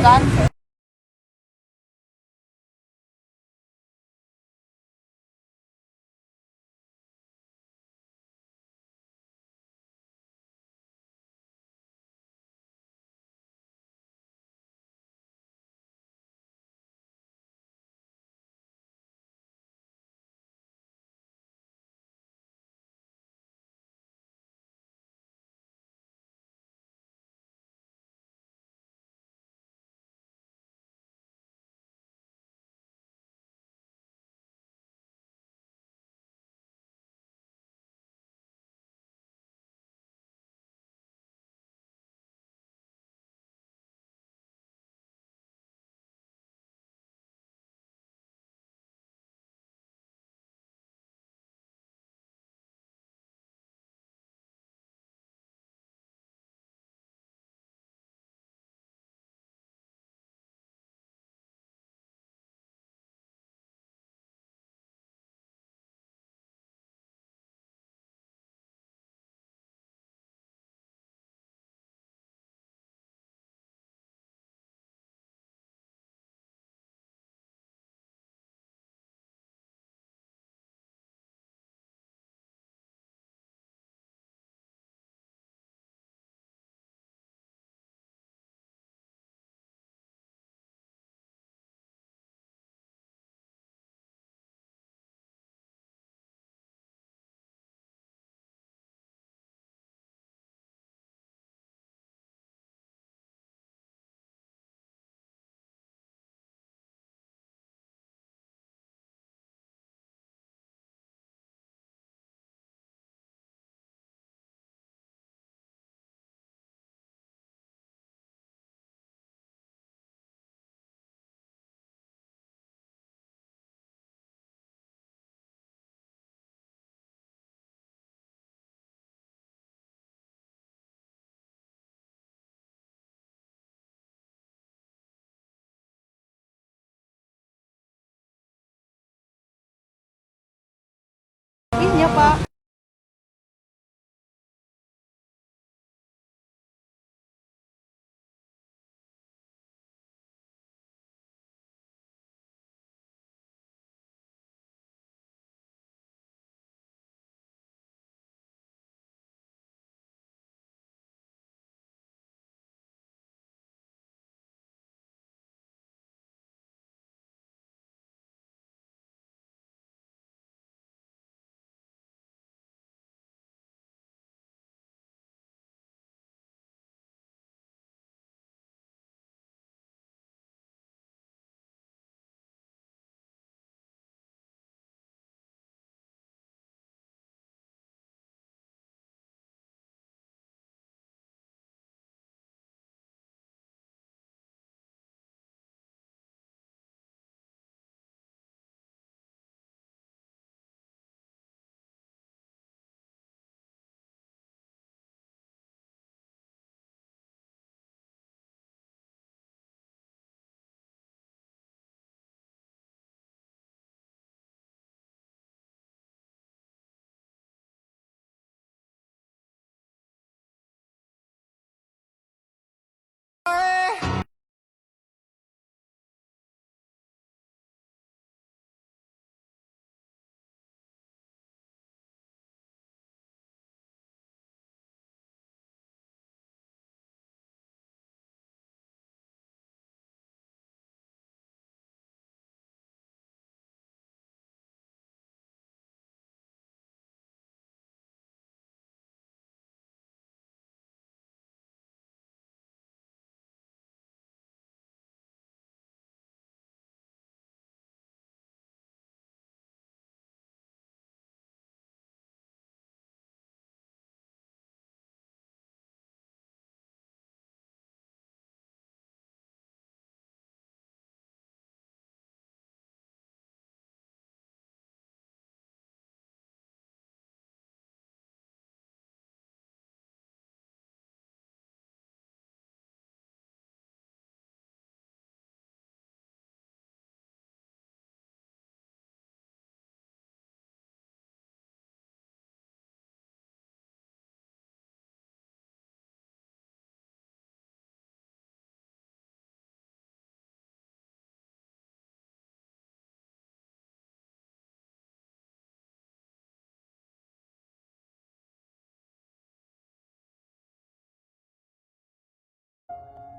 kan. Iya, Pak.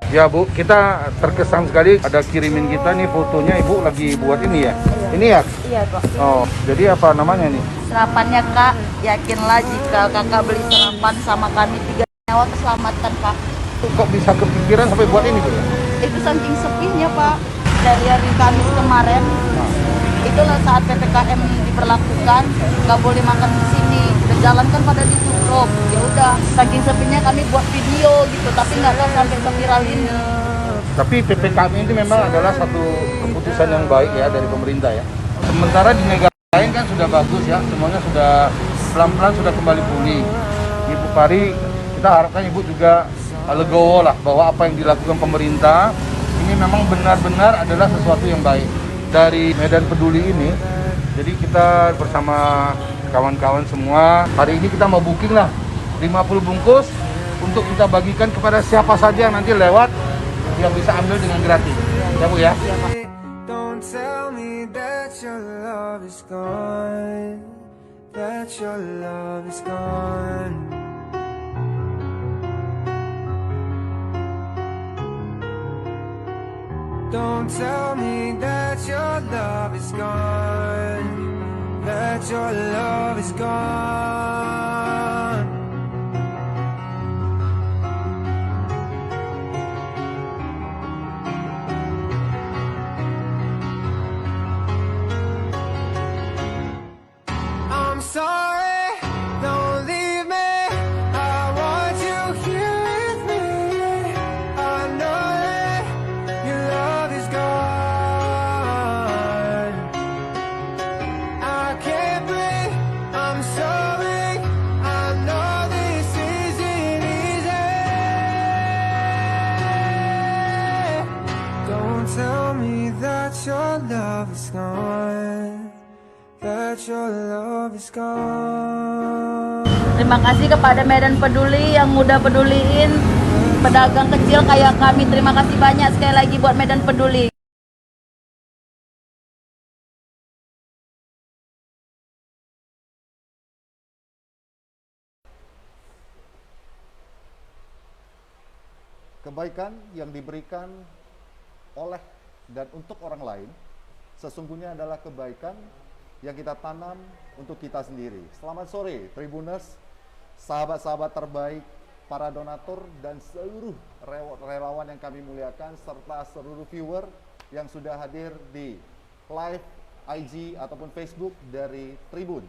Ya Bu, kita terkesan sekali ada kirimin kita nih fotonya Ibu lagi buat ini ya. Iya. Ini ya? Iya, Pak. Oh, jadi apa namanya nih? Serapannya, Kak. Yakinlah jika Kakak beli serapan sama kami 3 nyawa terselamatkan, Kak. Kok bisa kepikiran sampai buat ini Bu? Itu saking sepinya, Pak. Dari hari Kamis kemarin, itulah saat PPKM diberlakukan, nggak boleh makan di sini. Udah jalan kan pada ditutup. Ya udah, saking sepinya kami buat video gitu, tapi nggak tahu sampai viral ini. Tapi PPKM ini memang adalah satu keputusan yang baik ya dari pemerintah ya. Sementara di negara lain kan sudah bagus ya, semuanya sudah pelan-pelan sudah kembali pulih. Ibu Pari, kita harapkan Ibu juga legowo lah bahwa apa yang dilakukan pemerintah ini memang benar-benar adalah sesuatu yang baik. Dari Medan Peduli ini, jadi kita bersama kawan-kawan semua, hari ini kita mau booking lah 50 bungkus untuk kita bagikan kepada siapa saja yang nanti lewat yang bisa ambil dengan gratis. Ya Bu ya. Don't tell me that your love is gone, that your love is gone. Don't tell me that your love is gone, that your love is gone. I'm sorry, don't leave me. I want you here with me. I know that your love is gone. I can't breathe, I'm so weak. I know this isn't easy. Don't tell me that your love is gone, that your love is gone. Terima kasih kepada Medan Peduli yang udah peduliin pedagang kecil kayak kami. Terima kasih banyak sekali lagi buat Medan Peduli. Kebaikan yang diberikan oleh dan untuk orang lain sesungguhnya adalah kebaikan yang kita tanam untuk kita sendiri. Selamat sore Tribuners, sahabat-sahabat terbaik, para donatur dan seluruh relawan yang kami muliakan serta seluruh viewer yang sudah hadir di live IG ataupun Facebook dari Tribun.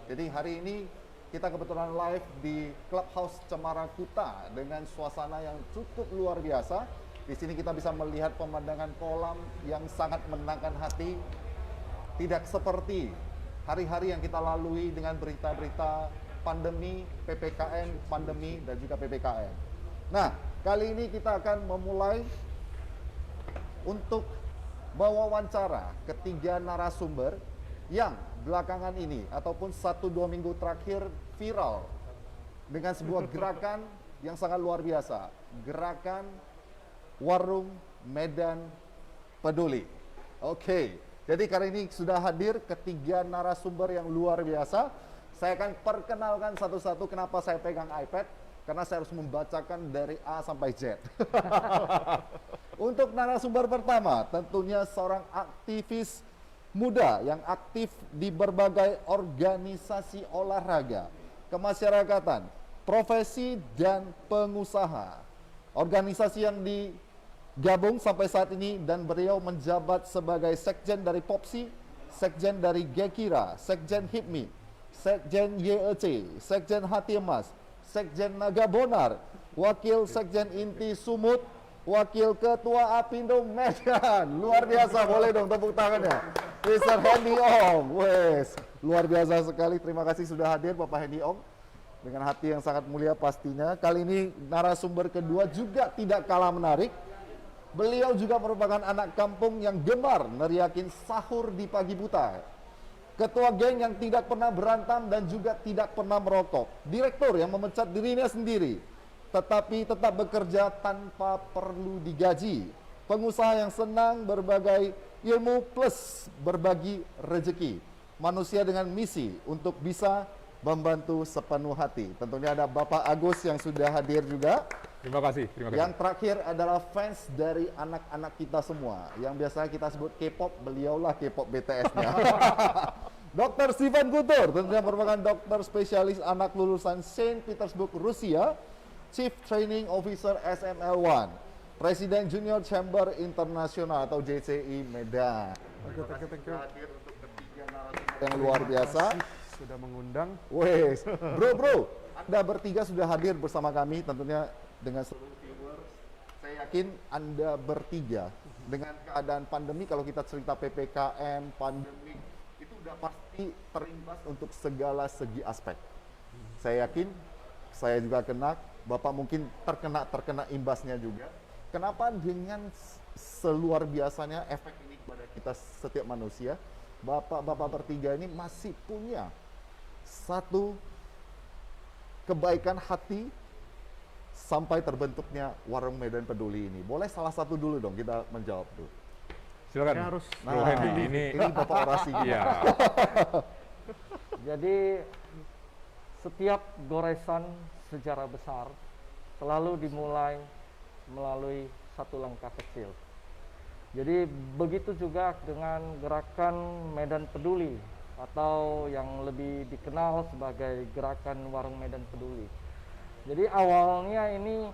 Jadi hari ini kita kebetulan live di Clubhouse Cemara Kuta dengan suasana yang cukup luar biasa. Di sini kita bisa melihat pemandangan kolam yang sangat menenangkan hati. Tidak seperti hari-hari yang kita lalui dengan berita-berita pandemi, PPKM, pandemi, dan juga PPKM. Nah, kali ini kita akan memulai untuk mewawancara ketiga narasumber yang belakangan ini ataupun 1-2 minggu terakhir viral dengan sebuah gerakan yang sangat luar biasa. Gerakan Warung Medan Peduli. Oke, jadi kali ini sudah hadir ketiga narasumber yang luar biasa. Saya akan perkenalkan satu-satu kenapa saya pegang iPad. Karena saya harus membacakan dari A sampai Z. Untuk narasumber pertama, tentunya seorang aktivis muda yang aktif di berbagai organisasi olahraga, kemasyarakatan, profesi, dan pengusaha. Organisasi yang digabung sampai saat ini dan beliau menjabat sebagai sekjen dari Popsi, sekjen dari Gekira, sekjen HIPMI, sekjen YEC, sekjen Hati Emas, sekjen Nagabonar, wakil sekjen Inti Sumut, wakil ketua Apindo Medan. Luar biasa, boleh dong tepuk tangannya. Mr. Hendy Ong, wes, luar biasa sekali. Terima kasih sudah hadir Bapak Hendy Ong. Dengan hati yang sangat mulia pastinya. Kali ini narasumber kedua juga tidak kalah menarik. Beliau juga merupakan anak kampung yang gemar neriakin sahur di pagi buta. Ketua geng yang tidak pernah berantam dan juga tidak pernah merokok. Direktur yang memecat dirinya sendiri, tetapi tetap bekerja tanpa perlu digaji. Pengusaha yang senang berbagai ilmu plus berbagi rezeki. Manusia dengan misi untuk bisa membantu sepenuh hati. Tentunya ada Bapak Agus yang sudah hadir juga. Terima kasih. Yang terakhir adalah fans dari anak-anak kita semua. Yang biasanya kita sebut K-pop, beliaulah K-pop BTS-nya. Dr. Steven Gutur, tentunya merupakan dokter spesialis anak lulusan Saint Petersburg, Rusia, Chief Training Officer SML1, Presiden Junior Chamber Internasional atau JCI Medan. Thank you. Hadir untuk ketiga narasumber yang luar biasa. Sudah mengundang. Wes, bro, Anda bertiga sudah hadir bersama kami tentunya dengan seluruh viewers. Saya yakin Anda bertiga dengan keadaan pandemi, kalau kita cerita PPKM, pandemi, itu udah pasti terimbas untuk segala segi aspek. Saya yakin, saya juga kena, Bapak mungkin terkena imbasnya juga. Kenapa dengan seluar biasanya efek ini kepada kita setiap manusia, Bapak-bapak bertiga ini masih punya satu kebaikan hati sampai terbentuknya Warung Medan Peduli ini. Boleh salah satu dulu dong kita menjawab dulu. Silakan. Harus. Bro Hendy. Ini Bapak orasi. iya. Jadi setiap goresan sejarah besar selalu dimulai melalui satu langkah kecil. Jadi begitu juga dengan gerakan Medan Peduli atau yang lebih dikenal sebagai gerakan Warung Medan Peduli. Jadi awalnya ini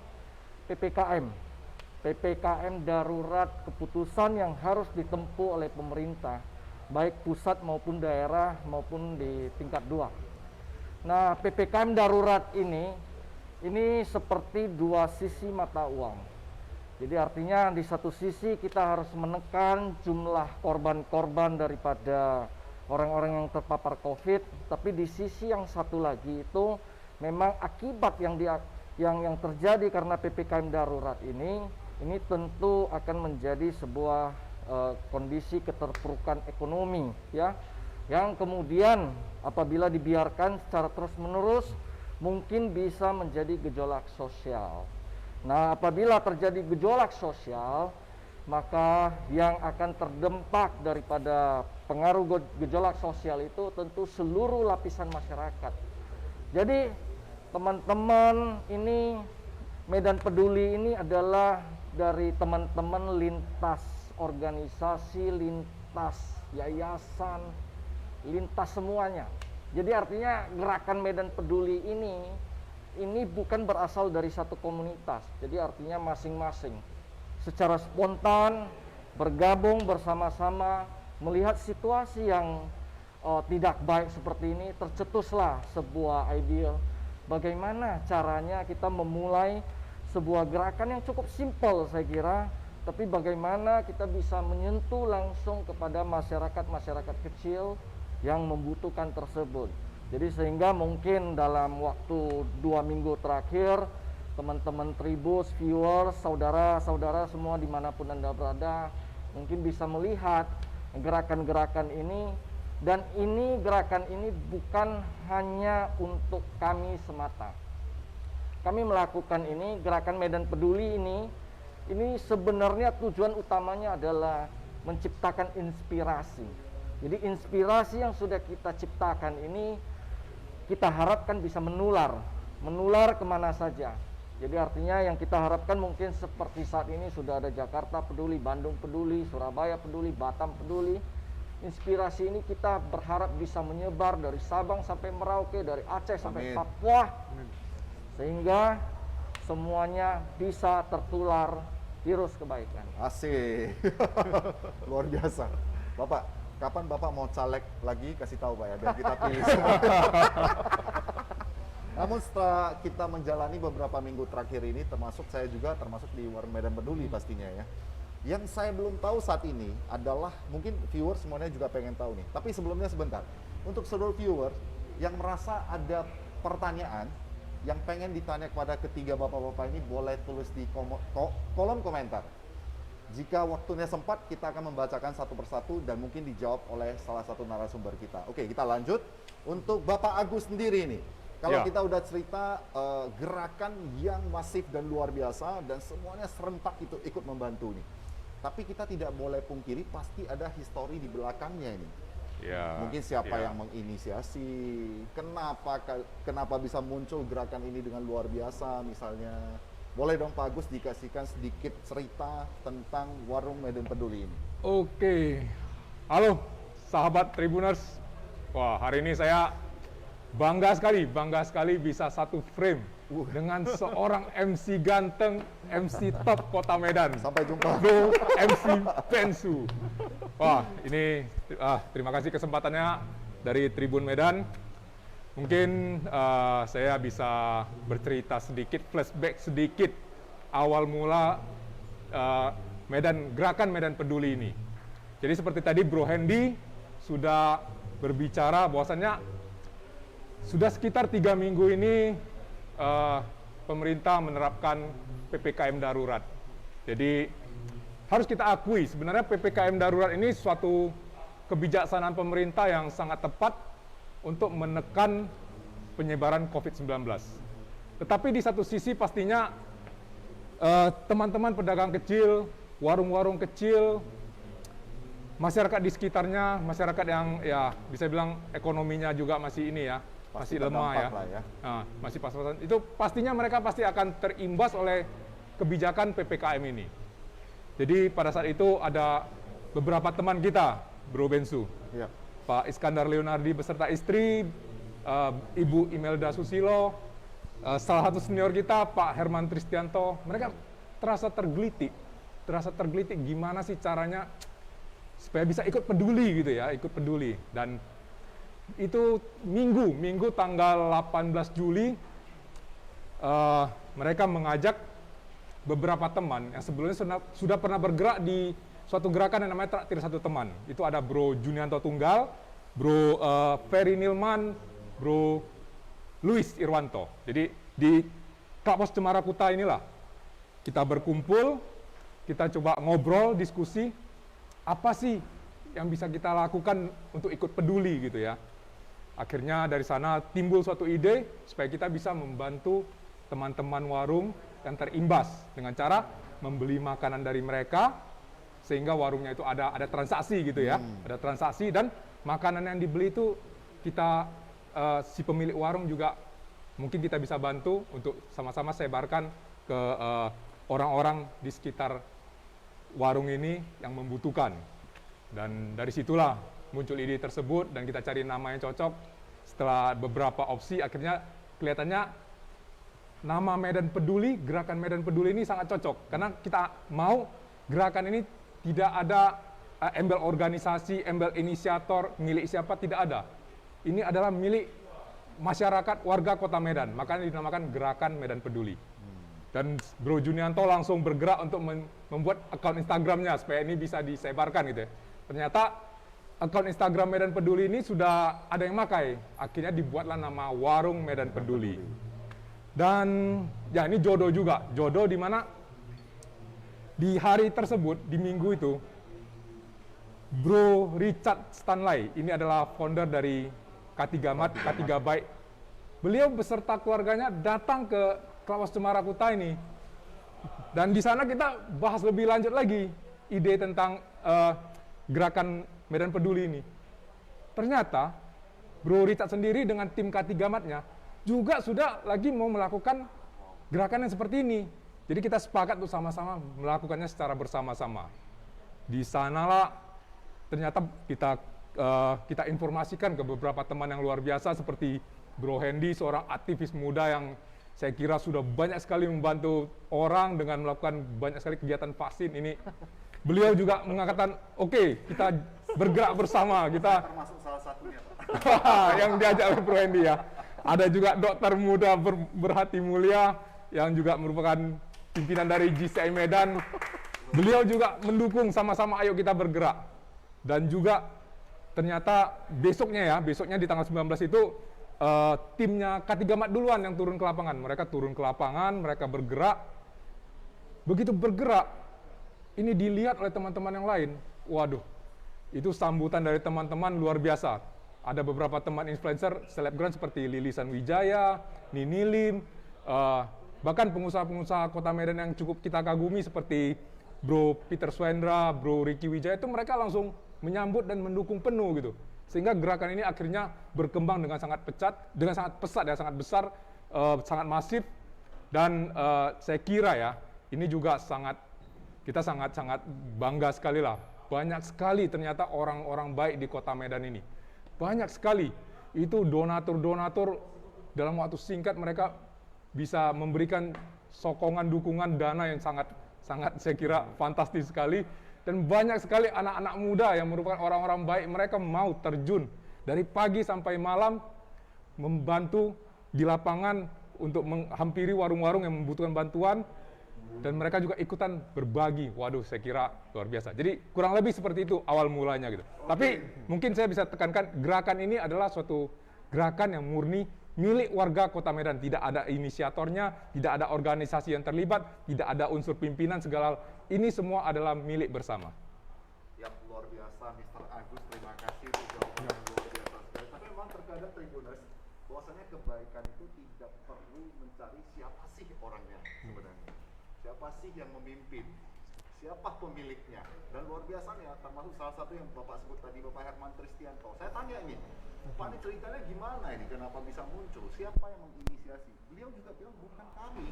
PPKM darurat, keputusan yang harus ditempuh oleh pemerintah, baik pusat maupun daerah maupun di tingkat 2. Nah, PPKM darurat ini seperti dua sisi mata uang. Jadi artinya di satu sisi kita harus menekan jumlah korban-korban daripada orang-orang yang terpapar COVID, tapi di sisi yang satu lagi itu memang akibat yang terjadi karena PPKM darurat ini tentu akan menjadi sebuah kondisi keterpurukan ekonomi, ya, yang kemudian apabila dibiarkan secara terus-menerus mungkin bisa menjadi gejolak sosial. Nah, apabila terjadi gejolak sosial, maka yang akan terdampak daripada pengaruh gejolak sosial itu tentu seluruh lapisan masyarakat. Jadi teman-teman ini, Medan Peduli ini adalah dari teman-teman lintas organisasi, lintas yayasan, lintas semuanya. Jadi artinya gerakan Medan Peduli ini bukan berasal dari satu komunitas. Jadi artinya masing-masing secara spontan bergabung bersama-sama melihat situasi yang tidak baik seperti ini, tercetuslah sebuah ide bagaimana caranya kita memulai sebuah gerakan yang cukup simpel saya kira, tapi bagaimana kita bisa menyentuh langsung kepada masyarakat kecil yang membutuhkan tersebut. Jadi sehingga mungkin dalam waktu 2 minggu terakhir teman-teman Tribus, viewers, saudara-saudara semua dimanapun Anda berada mungkin bisa melihat gerakan-gerakan ini. Dan gerakan ini bukan hanya untuk kami semata. Kami melakukan ini, gerakan Medan Peduli ini sebenarnya tujuan utamanya adalah menciptakan inspirasi. Jadi inspirasi yang sudah kita ciptakan ini kita harapkan bisa menular kemana saja. Jadi artinya yang kita harapkan mungkin seperti saat ini sudah ada Jakarta Peduli, Bandung Peduli, Surabaya Peduli, Batam Peduli. Inspirasi ini kita berharap bisa menyebar dari Sabang sampai Merauke, dari Aceh sampai Papua, sehingga semuanya bisa tertular virus kebaikan. Asik. Luar biasa. Bapak, kapan Bapak mau caleg lagi? Kasih tahu Pak ya, biar kita pilih semua. Namun setelah kita menjalani beberapa minggu terakhir ini, termasuk saya juga termasuk di Warung Medan Peduli pastinya ya. Yang saya belum tahu saat ini adalah, mungkin viewers semuanya juga pengen tahu nih. Tapi sebelumnya sebentar, untuk seluruh viewers yang merasa ada pertanyaan yang pengen ditanya kepada ketiga bapak-bapak ini, boleh tulis di kolom komentar. Jika waktunya sempat, kita akan membacakan satu persatu dan mungkin dijawab oleh salah satu narasumber kita. Oke, kita lanjut. Untuk Bapak Agus sendiri nih, kalau Ya. kita udah cerita gerakan yang masif dan luar biasa dan semuanya serentak itu ikut membantu nih. Tapi kita tidak boleh pungkiri pasti ada histori di belakangnya ini. Ya. Mungkin siapa ya. yang menginisiasi, kenapa bisa muncul gerakan ini dengan luar biasa misalnya. Boleh dong Pak Agus dikasihkan sedikit cerita tentang warung Medan Peduli ini. Oke, halo sahabat Tribuners. Wah, hari ini saya bangga sekali bisa satu frame dengan seorang MC ganteng, MC top Kota Medan. Sampai jumpa. Bro MC Pensu. Wah, ini terima kasih kesempatannya dari Tribun Medan. Mungkin saya bisa bercerita sedikit, flashback sedikit awal mula gerakan Medan Peduli ini. Jadi seperti tadi Bro Hendy sudah berbicara bahwasannya sudah sekitar 3 minggu ini pemerintah menerapkan PPKM darurat. Jadi harus kita akui sebenarnya PPKM darurat ini suatu kebijaksanaan pemerintah yang sangat tepat untuk menekan penyebaran COVID-19. Tetapi di satu sisi pastinya teman-teman pedagang kecil, warung-warung kecil, masyarakat di sekitarnya, masyarakat yang ya bisa bilang ekonominya juga masih ini ya, masih lemah ya. Nah, masih pas-pasan. Itu pastinya mereka pasti akan terimbas oleh kebijakan PPKM ini. Jadi pada saat itu ada beberapa teman kita, Bro Bensu. Iya. Pak Iskandar Leonardi beserta istri, Ibu Imelda Susilo, salah satu senior kita, Pak Herman Tristianto, mereka terasa tergelitik gimana sih caranya supaya bisa ikut peduli gitu ya, ikut peduli. Dan itu minggu tanggal 18 Juli, mereka mengajak beberapa teman yang sebelumnya sudah pernah bergerak di suatu gerakan yang namanya Traktir Satu Teman. Itu ada Bro Junianto Tunggal, Bro Ferry Nilman, Bro Luis Irwanto. Jadi di Kapos Cemara Kuta inilah kita berkumpul, kita coba ngobrol, diskusi, apa sih yang bisa kita lakukan untuk ikut peduli gitu ya. Akhirnya dari sana timbul suatu ide supaya kita bisa membantu teman-teman warung yang terimbas dengan cara membeli makanan dari mereka, sehingga warungnya itu ada transaksi gitu ya, ada transaksi, dan makanan yang dibeli itu kita si pemilik warung juga mungkin kita bisa bantu untuk sama-sama sebarkan ke orang-orang di sekitar warung ini yang membutuhkan. Dan dari situlah muncul ide tersebut dan kita cari nama yang cocok. Setelah beberapa opsi akhirnya kelihatannya nama Medan Peduli, gerakan Medan Peduli ini sangat cocok karena kita mau gerakan ini tidak ada embel organisasi, embel inisiator, milik siapa, tidak ada. Ini adalah milik masyarakat warga Kota Medan, makanya dinamakan Gerakan Medan Peduli. Dan Bro Junianto langsung bergerak untuk membuat akun Instagramnya supaya ini bisa disebarkan gitu ya. Ternyata akun Instagram Medan Peduli ini sudah ada yang pakai, akhirnya dibuatlah nama Warung Medan Peduli. Dan ya ini jodoh juga, jodoh di mana di hari tersebut, di minggu itu, Bro Richard Stanley, ini adalah founder dari K3 Mat, K3 Byte. Beliau beserta keluarganya datang ke Kapos Cemara Kuta ini. Dan di sana kita bahas lebih lanjut lagi ide tentang gerakan Medan Peduli ini. Ternyata Bro Richard sendiri dengan tim K3 Matnya juga sudah lagi mau melakukan gerakan yang seperti ini. Jadi kita sepakat untuk sama-sama melakukannya secara bersama-sama. Di sanalah ternyata kita informasikan ke beberapa teman yang luar biasa seperti Bro Hendy, seorang aktivis muda yang saya kira sudah banyak sekali membantu orang dengan melakukan banyak sekali kegiatan vaksin ini. Beliau juga mengatakan, oke, kita bergerak bersama, kita Termasuk salah satunya, Pak. yang diajak oleh Bro Hendy ya. Ada juga dokter muda berhati mulia yang juga merupakan pimpinan dari GCI Medan. Beliau juga mendukung sama-sama ayo kita bergerak. Dan juga ternyata besoknya di tanggal 19 itu timnya K3 Mat duluan yang turun ke lapangan. Mereka turun ke lapangan, mereka bergerak. Begitu bergerak, ini dilihat oleh teman-teman yang lain. Waduh, itu sambutan dari teman-teman luar biasa. Ada beberapa teman influencer, selebgram seperti Lilisan Wijaya, Nini Lim, bahkan pengusaha-pengusaha Kota Medan yang cukup kita kagumi seperti Bro Peter Swendra, Bro Ricky Wijaya, itu mereka langsung menyambut dan mendukung penuh gitu. Sehingga gerakan ini akhirnya berkembang dengan sangat pesat dan sangat besar, sangat masif. Dan saya kira ya, ini juga kita sangat bangga sekali lah. Banyak sekali ternyata orang-orang baik di Kota Medan ini. Banyak sekali. Itu donatur-donatur dalam waktu singkat mereka bisa memberikan sokongan, dukungan, dana yang sangat saya kira fantastis sekali. Dan banyak sekali anak-anak muda yang merupakan orang-orang baik, mereka mau terjun dari pagi sampai malam membantu di lapangan untuk menghampiri warung-warung yang membutuhkan bantuan, dan mereka juga ikutan berbagi. Waduh, saya kira luar biasa. Jadi kurang lebih seperti itu awal mulanya gitu. Tapi mungkin saya bisa tekankan, gerakan ini adalah suatu gerakan yang murni milik warga Kota Medan. Tidak ada inisiatornya, tidak ada organisasi yang terlibat, tidak ada unsur pimpinan, segala hal. Ini semua adalah milik bersama. Yang luar biasa, Mr. Agus, terima kasih untuk jawaban yang luar biasa sekali. Tapi memang terkadang Tribuners, bahwasanya kebaikan itu tidak perlu mencari siapa sih orangnya sebenarnya. Siapa sih yang memimpin? Siapa pemiliknya? Dan luar biasanya, termasuk salah satu yang Bapak sebut tadi, Bapak Herman Tristianto. Saya tanya ini, Pak, ini ceritanya gimana ini? Kenapa bisa muncul? Siapa yang menginisiasi? Beliau juga bilang, bukan kami.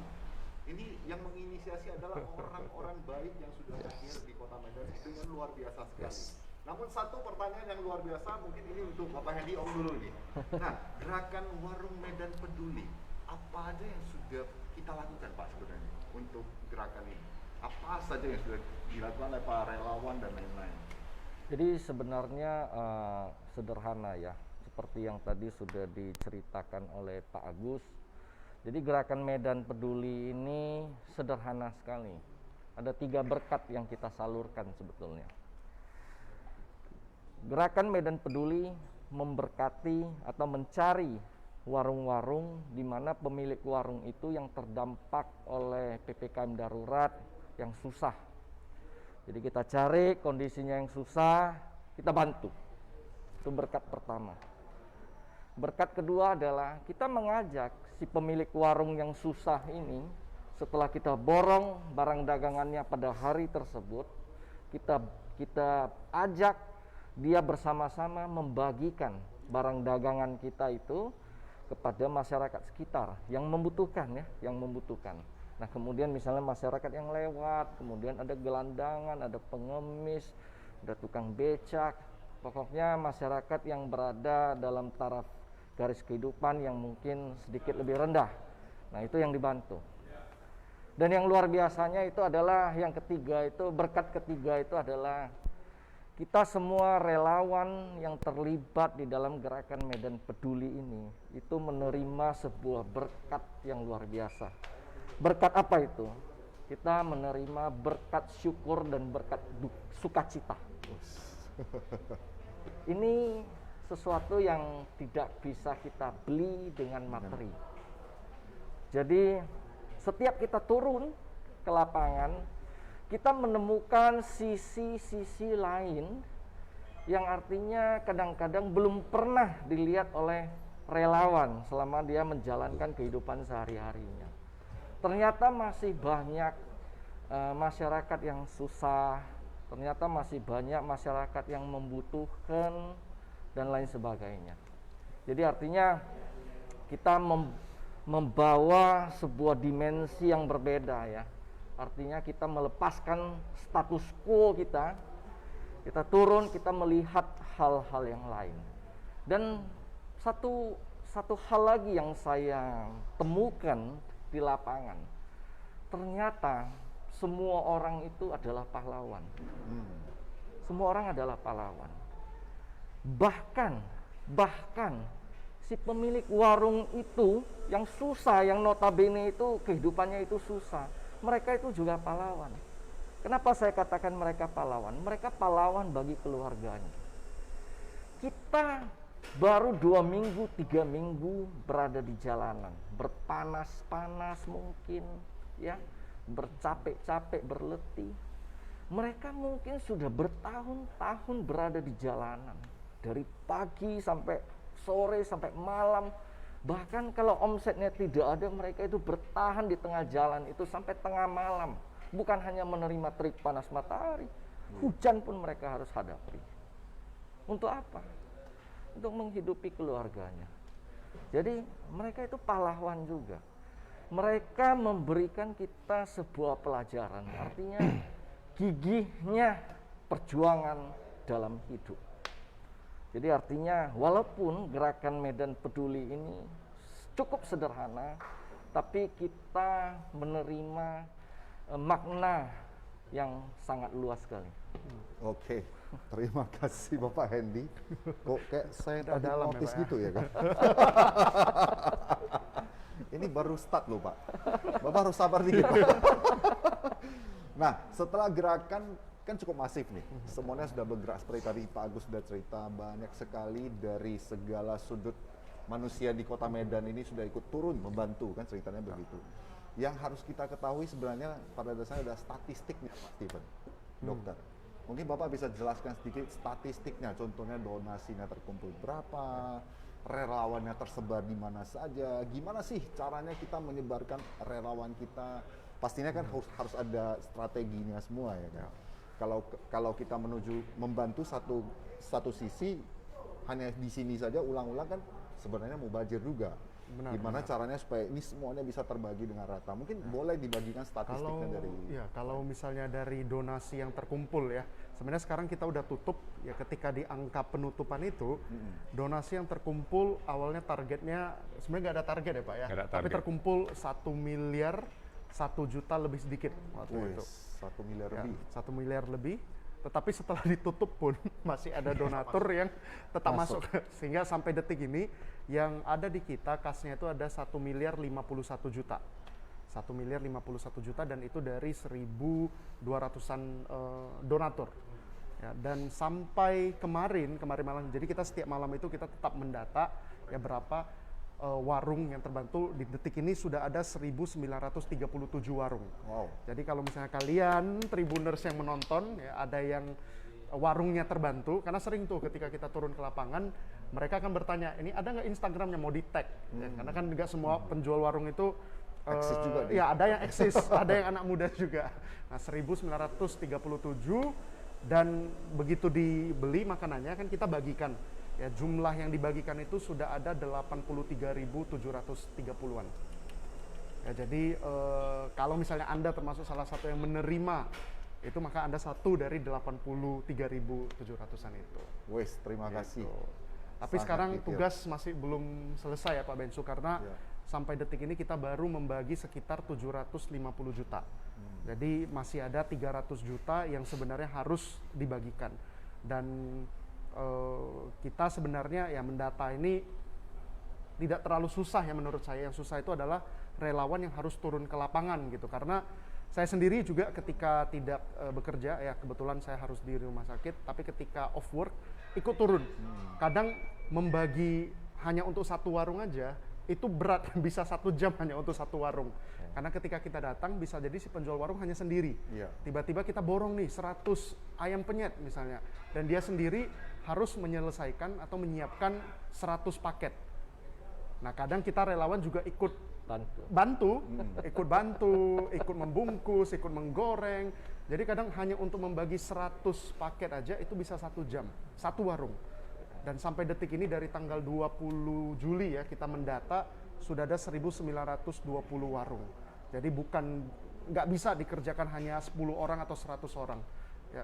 Ini yang menginisiasi adalah orang-orang baik yang sudah lahir di Kota Medan dengan luar biasa sekali. Namun satu pertanyaan yang luar biasa, mungkin ini untuk Bapak Hendy, Om dulu nih. Nah, gerakan Warung Medan Peduli, apa aja yang sudah kita lakukan Pak sebenarnya untuk gerakan ini? Apa saja yang sudah dilakukan oleh para relawan dan lain-lain? Jadi sebenarnya sederhana ya, seperti yang tadi sudah diceritakan oleh Pak Agus. Jadi gerakan Medan Peduli ini sederhana sekali. Ada 3 berkat yang kita salurkan sebetulnya. Gerakan Medan Peduli memberkati atau mencari warung-warung di mana pemilik warung itu yang terdampak oleh PPKM darurat yang susah. Jadi kita cari kondisinya yang susah, kita bantu. Itu berkat pertama. Berkat kedua adalah kita mengajak si pemilik warung yang susah ini, setelah kita borong barang dagangannya pada hari tersebut, kita ajak dia bersama-sama membagikan barang dagangan kita itu kepada masyarakat sekitar yang membutuhkan ya, yang membutuhkan. Nah, kemudian misalnya masyarakat yang lewat, kemudian ada gelandangan, ada pengemis, ada tukang becak, pokoknya masyarakat yang berada dalam taraf garis kehidupan yang mungkin sedikit lebih rendah. Nah, itu yang dibantu. Dan yang luar biasanya itu adalah yang ketiga itu, berkat ketiga itu adalah kita semua relawan yang terlibat di dalam gerakan Medan Peduli ini itu menerima sebuah berkat yang luar biasa. Berkat apa itu? Kita menerima berkat syukur dan berkat sukacita. Ini sesuatu yang tidak bisa kita beli dengan materi. Jadi setiap kita turun ke lapangan, kita menemukan sisi-sisi lain yang artinya kadang-kadang belum pernah dilihat oleh relawan selama dia menjalankan kehidupan sehari-harinya. Ternyata masih banyak masyarakat yang susah, ternyata masih banyak masyarakat yang membutuhkan dan lain sebagainya. Jadi artinya kita membawa sebuah dimensi yang berbeda ya. Artinya kita melepaskan status quo kita turun, kita melihat hal-hal yang lain. Dan satu hal lagi yang saya temukan di lapangan, ternyata semua orang itu adalah pahlawan. Semua orang adalah pahlawan. Bahkan si pemilik warung itu yang susah, yang notabene itu kehidupannya itu susah, mereka itu juga pahlawan. Kenapa saya katakan mereka pahlawan? Mereka pahlawan bagi keluarganya. Kita baru 2 minggu, 3 minggu berada di jalanan, berpanas-panas mungkin, ya, bercapek-capek, berletih. Mereka mungkin sudah bertahun-tahun berada di jalanan, dari pagi sampai sore sampai malam. Bahkan kalau omsetnya tidak ada, mereka itu bertahan di tengah jalan itu sampai tengah malam. Bukan hanya menerima terik panas matahari, hujan pun mereka harus hadapi. Untuk apa? Untuk menghidupi keluarganya. Jadi mereka itu pahlawan juga. mereka memberikan kita sebuah pelajaran. Artinya gigihnya perjuangan dalam hidup. Jadi artinya walaupun gerakan Medan Peduli ini cukup sederhana, tapi kita menerima makna yang sangat luas sekali. Oke, terima kasih Bapak Hendy. Kok kayak saya tadi dalam ya, notice Pak, ya? gitu ya kan? Ini baru start loh Pak. Bapak harus sabar dikit Pak. Nah, setelah gerakan kan cukup masif nih. Semuanya sudah bergerak seperti tadi Pak Agus sudah cerita, banyak sekali dari segala sudut manusia di Kota Medan ini sudah ikut turun membantu, kan ceritanya begitu. Yang harus kita ketahui sebenarnya pada dasarnya ada statistiknya Pak Steven, dokter. Mungkin Bapak bisa jelaskan sedikit statistiknya, contohnya donasinya terkumpul berapa, relawannya tersebar di mana saja, gimana sih caranya kita menyebarkan relawan kita. Pastinya kan harus ada strateginya semua ya kan. Kalau kita menuju membantu satu sisi hanya di sini saja ulang-ulang kan sebenarnya mubazir juga. Gimana caranya supaya ini semuanya bisa terbagi dengan rata? Mungkin boleh dibagikan statistiknya dari. Ya, kalau misalnya dari donasi yang terkumpul ya, sebenarnya sekarang kita udah tutup ya, ketika di angka penutupan itu donasi yang terkumpul awalnya targetnya sebenarnya nggak ada target ya Pak ya, Nggak ada tapi target. terkumpul 1 miliar 1 juta lebih sedikit waktu itu. 1 miliar Ya, lebih. 1 miliar lebih. Tetapi setelah ditutup pun masih ada donatur yang tetap masuk. Sehingga sampai detik ini yang ada di kita kasnya itu ada 1 miliar 51 juta. 1 miliar 51 juta dan itu dari 1.200-an donatur. Ya, dan sampai kemarin malam, jadi kita setiap malam itu kita tetap mendata ya berapa warung yang terbantu. Di detik ini sudah ada 1.937 warung. Wow. Jadi kalau misalnya kalian Tribuners yang menonton ya ada yang warungnya terbantu, karena sering tuh ketika kita turun ke lapangan mereka akan bertanya, ini ada nggak Instagramnya mau di tag? Ya, karena kan nggak semua penjual warung itu Eksis juga dia. ya ada yang eksis, ada yang anak muda juga. Nah 1937 dan begitu dibeli makanannya kan kita bagikan. Ya, jumlah yang dibagikan itu sudah ada 83.730-an. Ya, jadi kalau misalnya Anda termasuk salah satu yang menerima itu, maka Anda satu dari 83.700-an itu. Wes, terima kasih. Tapi Sangat sekarang detail. tugas masih belum selesai ya Pak Bensu, karena Ya. sampai detik ini kita baru membagi sekitar 750 juta. Jadi masih ada 300 juta yang sebenarnya harus dibagikan. Dan kita sebenarnya ya mendata ini tidak terlalu susah ya menurut saya. Yang susah itu adalah relawan yang harus turun ke lapangan gitu. Karena saya sendiri juga ketika tidak bekerja, ya kebetulan saya harus di rumah sakit, tapi ketika off work ikut turun. Kadang membagi hanya untuk satu warung aja itu berat, bisa 1 jam hanya untuk satu warung. Karena ketika kita datang bisa jadi si penjual warung hanya sendiri. Iya. Tiba-tiba kita borong nih 100 ayam penyet misalnya, dan dia sendiri harus menyelesaikan atau menyiapkan 100 paket. Nah kadang kita relawan juga ikut ikut bantu, ikut membungkus, ikut menggoreng. Jadi kadang hanya untuk membagi 100 paket aja itu bisa 1 jam, satu warung. Dan sampai detik ini dari tanggal 20 Juli ya kita mendata sudah ada 1920 warung. Jadi nggak bisa dikerjakan hanya 10 orang atau 100 orang. Ya,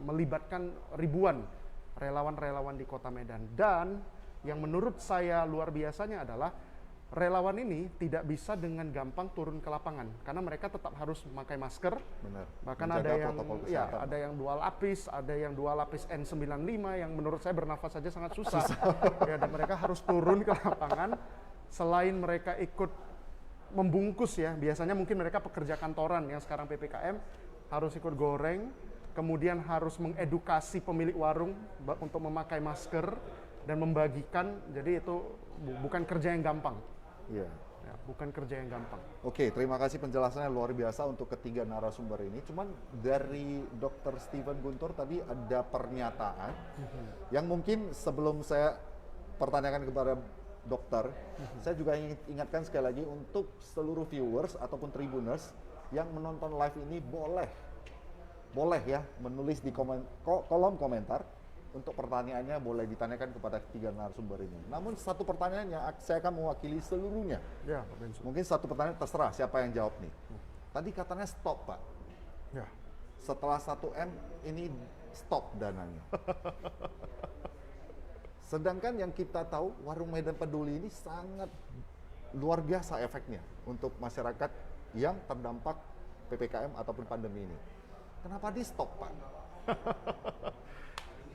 melibatkan ribuan relawan-relawan di Kota Medan. Dan yang menurut saya luar biasanya adalah relawan ini tidak bisa dengan gampang turun ke lapangan karena mereka tetap harus memakai masker. Benar. Bahkan Menjaga ada yang protokol ya kesehatan. ada yang 2 lapis, ada yang 2 lapis N95 yang menurut saya bernafas saja sangat susah. Ya, dan mereka harus turun ke lapangan. Selain mereka ikut membungkus ya, biasanya mungkin mereka pekerja kantoran yang sekarang PPKM harus ikut goreng, kemudian harus mengedukasi pemilik warung untuk memakai masker dan membagikan. Jadi itu bukan kerja yang gampang. Iya. Ya, bukan kerja yang gampang. Oke, terima kasih penjelasannya luar biasa untuk ketiga narasumber ini. Cuman dari Dr. Steven Guntur tadi ada pernyataan yang mungkin sebelum saya pertanyakan kepada dokter, saya juga ingin ingatkan sekali lagi untuk seluruh viewers ataupun tribuners yang menonton live ini boleh ya menulis di kolom komentar untuk pertanyaannya boleh ditanyakan kepada ketiga narasumber ini. Namun satu pertanyaannya saya akan mewakili seluruhnya. Ya, Pak Bensu. Mungkin satu pertanyaan terserah siapa yang jawab nih. Tadi katanya stop, Pak. Ya. Setelah 1M ini stop dananya. Sedangkan yang kita tahu Warung Medan Peduli ini sangat luar biasa efeknya untuk masyarakat yang terdampak PPKM ataupun pandemi ini. Kenapa di stop, Pak?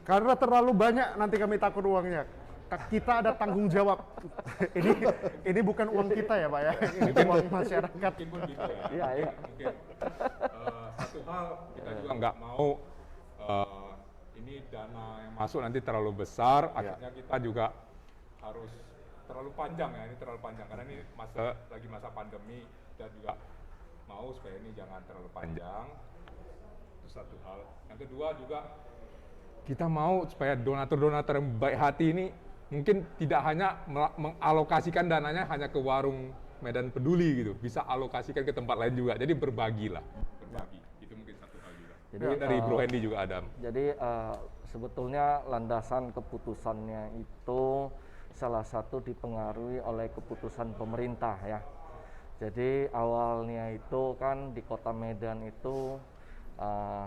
Karena terlalu banyak nanti kami takut uangnya. Kita ada tanggung jawab. ini bukan uang kita ya, Pak ya. Ini uang masyarakat. Mungkin pun gitu ya. Iya, iya. Mungkin satu hal kita juga nggak mau ini dana yang masuk nanti terlalu besar, akhirnya kita juga harus terlalu panjang ya, ini terlalu panjang karena ini lagi masa pandemi dan juga mau supaya ini jangan terlalu panjang. Itu satu hal. Yang kedua juga kita mau supaya donatur-donatur yang baik hati ini mungkin tidak hanya mengalokasikan dananya hanya ke warung Medan Peduli gitu, bisa alokasikan ke tempat lain juga. Jadi berbagilah, berbagi. Itu mungkin satu hal juga. Jadi, Mungkin dari Bro Hendy juga ada. Jadi sebetulnya landasan keputusannya itu salah satu dipengaruhi oleh keputusan pemerintah ya. Jadi awalnya itu kan di Kota Medan itu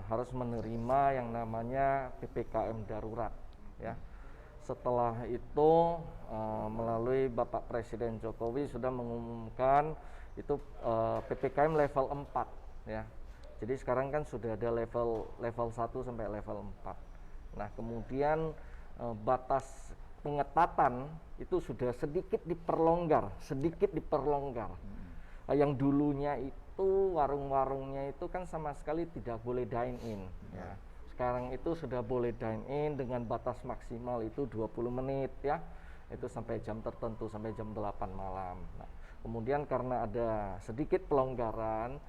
harus menerima yang namanya PPKM darurat ya. Setelah itu melalui Bapak Presiden Jokowi sudah mengumumkan itu PPKM level 4 ya. Jadi sekarang kan sudah ada level 1 sampai level 4. Nah, kemudian batas pengetatan itu sudah sedikit diperlonggar. Yang dulunya itu warung-warungnya itu kan sama sekali tidak boleh dine in ya. Sekarang itu sudah boleh dine in dengan batas maksimal itu 20 menit ya. Itu sampai jam tertentu, sampai jam 8 malam. Nah, kemudian karena ada sedikit pelonggaran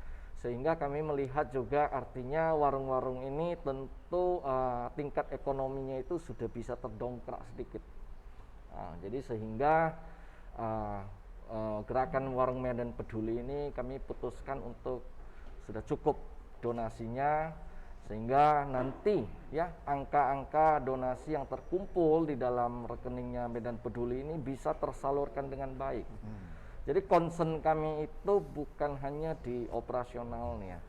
sehingga kami melihat juga artinya warung-warung ini tentu tingkat ekonominya itu sudah bisa terdongkrak sedikit. Nah, jadi sehingga gerakan Warung Medan Peduli ini kami putuskan untuk sudah cukup donasinya sehingga nanti ya angka-angka donasi yang terkumpul di dalam rekeningnya Medan Peduli ini bisa tersalurkan dengan baik. Jadi concern kami itu bukan hanya di operasionalnya,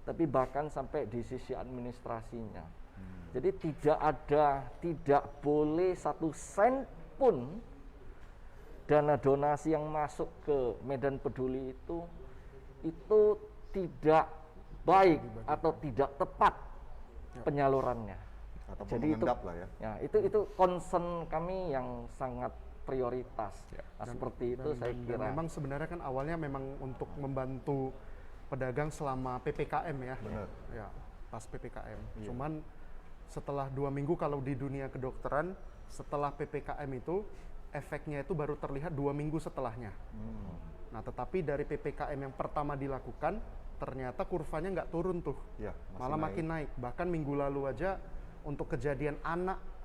tapi bahkan sampai di sisi administrasinya. Jadi tidak boleh 1 sen pun dana donasi yang masuk ke Medan Peduli itu tidak baik atau tidak tepat penyalurannya. Atau Jadi mengendap lah ya. Ya, itu concern kami yang sangat prioritas. Nah, seperti itu saya kira. Dan memang sebenarnya kan awalnya memang untuk membantu pedagang selama PPKM ya. Benar. Ya, pas PPKM. Cuman setelah 2 minggu kalau di dunia kedokteran, setelah PPKM itu efeknya itu baru terlihat 2 minggu setelahnya. Nah, tetapi dari PPKM yang pertama dilakukan, ternyata kurvanya nggak turun tuh, Ya, malah makin naik. Bahkan minggu lalu aja untuk kejadian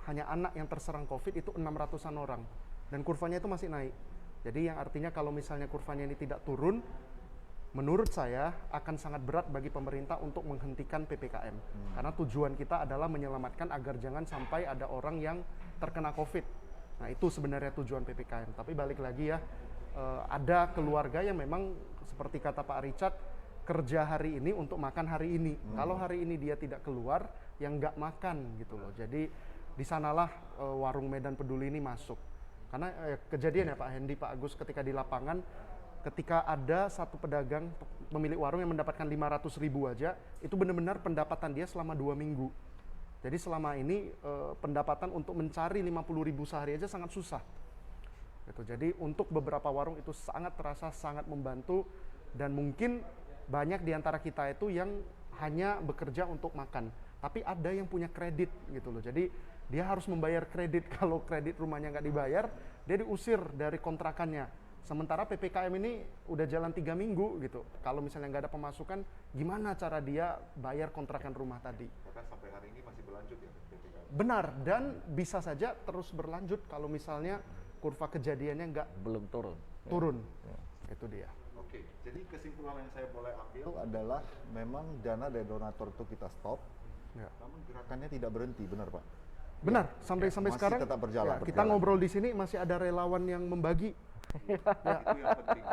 hanya anak yang terserang COVID itu 600-an orang. Dan kurvanya itu masih naik. Jadi yang artinya kalau misalnya kurvanya ini tidak turun, menurut saya akan sangat berat bagi pemerintah untuk menghentikan PPKM. Karena tujuan kita adalah menyelamatkan agar jangan sampai ada orang yang terkena COVID. Nah, itu sebenarnya tujuan PPKM. Tapi balik lagi ya, ada keluarga yang memang seperti kata Pak Richard, kerja hari ini untuk makan hari ini. Kalau hari ini dia tidak keluar, yang nggak makan gitu loh. Jadi di sanalah Warung Medan Peduli ini masuk. Karena kejadian ya Pak Hendy, Pak Agus ketika di lapangan, ketika ada satu pedagang pemilik warung yang mendapatkan 500.000 aja, itu benar-benar pendapatan dia selama 2 minggu. Jadi selama ini pendapatan untuk mencari 50.000 sehari aja sangat susah. Gitu. Jadi untuk beberapa warung itu sangat terasa, sangat membantu, dan mungkin banyak di antara kita itu yang hanya bekerja untuk makan. Tapi ada yang punya kredit gitu loh. Jadi dia harus membayar kredit. Kalau kredit rumahnya nggak dibayar, dia diusir dari kontrakannya. Sementara PPKM ini udah jalan 3 minggu gitu. Kalau misalnya nggak ada pemasukan, gimana cara dia bayar kontrakan rumah tadi? Bahkan sampai hari ini masih berlanjut ya PPKM. Benar, dan bisa saja terus berlanjut kalau misalnya kurva kejadiannya nggak Belum turun. turun. Itu dia. Oke, jadi kesimpulan yang saya boleh ambil adalah memang dana dari donatur itu kita stop, Ya. namun gerakannya tidak berhenti, benar Pak? Benar, sampai masih sekarang tetap berjalan, ya, kita ngobrol di sini masih ada relawan yang membagi. Itu yang penting.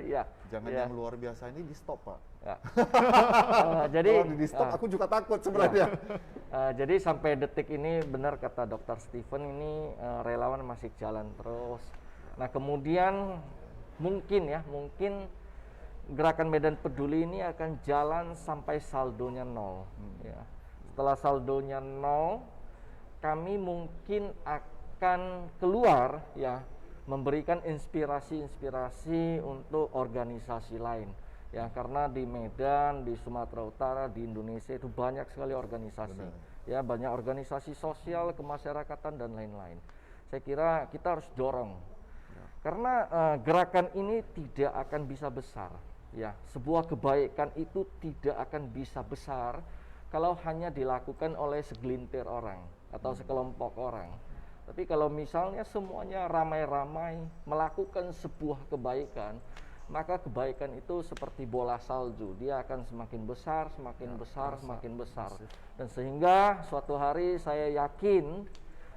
Iya. Jangan Ya. yang luar biasa ini di stop, Pak. Ya. Jadi Kalau di stop aku juga takut sebenarnya. jadi sampai detik ini benar kata Dr. Steven ini relawan masih jalan terus. Nah kemudian mungkin gerakan Medan Peduli ini akan jalan sampai saldonya 0. Ya. Setelah saldonya 0, kami mungkin akan keluar ya memberikan inspirasi-inspirasi untuk organisasi lain. Ya, karena di Medan, di Sumatera Utara, di Indonesia itu banyak sekali organisasi. Ya, banyak organisasi sosial, kemasyarakatan dan lain-lain. Saya kira kita harus dorong. Karena gerakan ini tidak akan bisa besar. Ya, sebuah kebaikan itu tidak akan bisa besar kalau hanya dilakukan oleh segelintir orang atau sekelompok orang. Tapi kalau misalnya semuanya ramai-ramai melakukan sebuah kebaikan, maka kebaikan itu seperti bola salju, dia akan semakin besar, semakin besar, semakin besar. Dan sehingga suatu hari saya yakin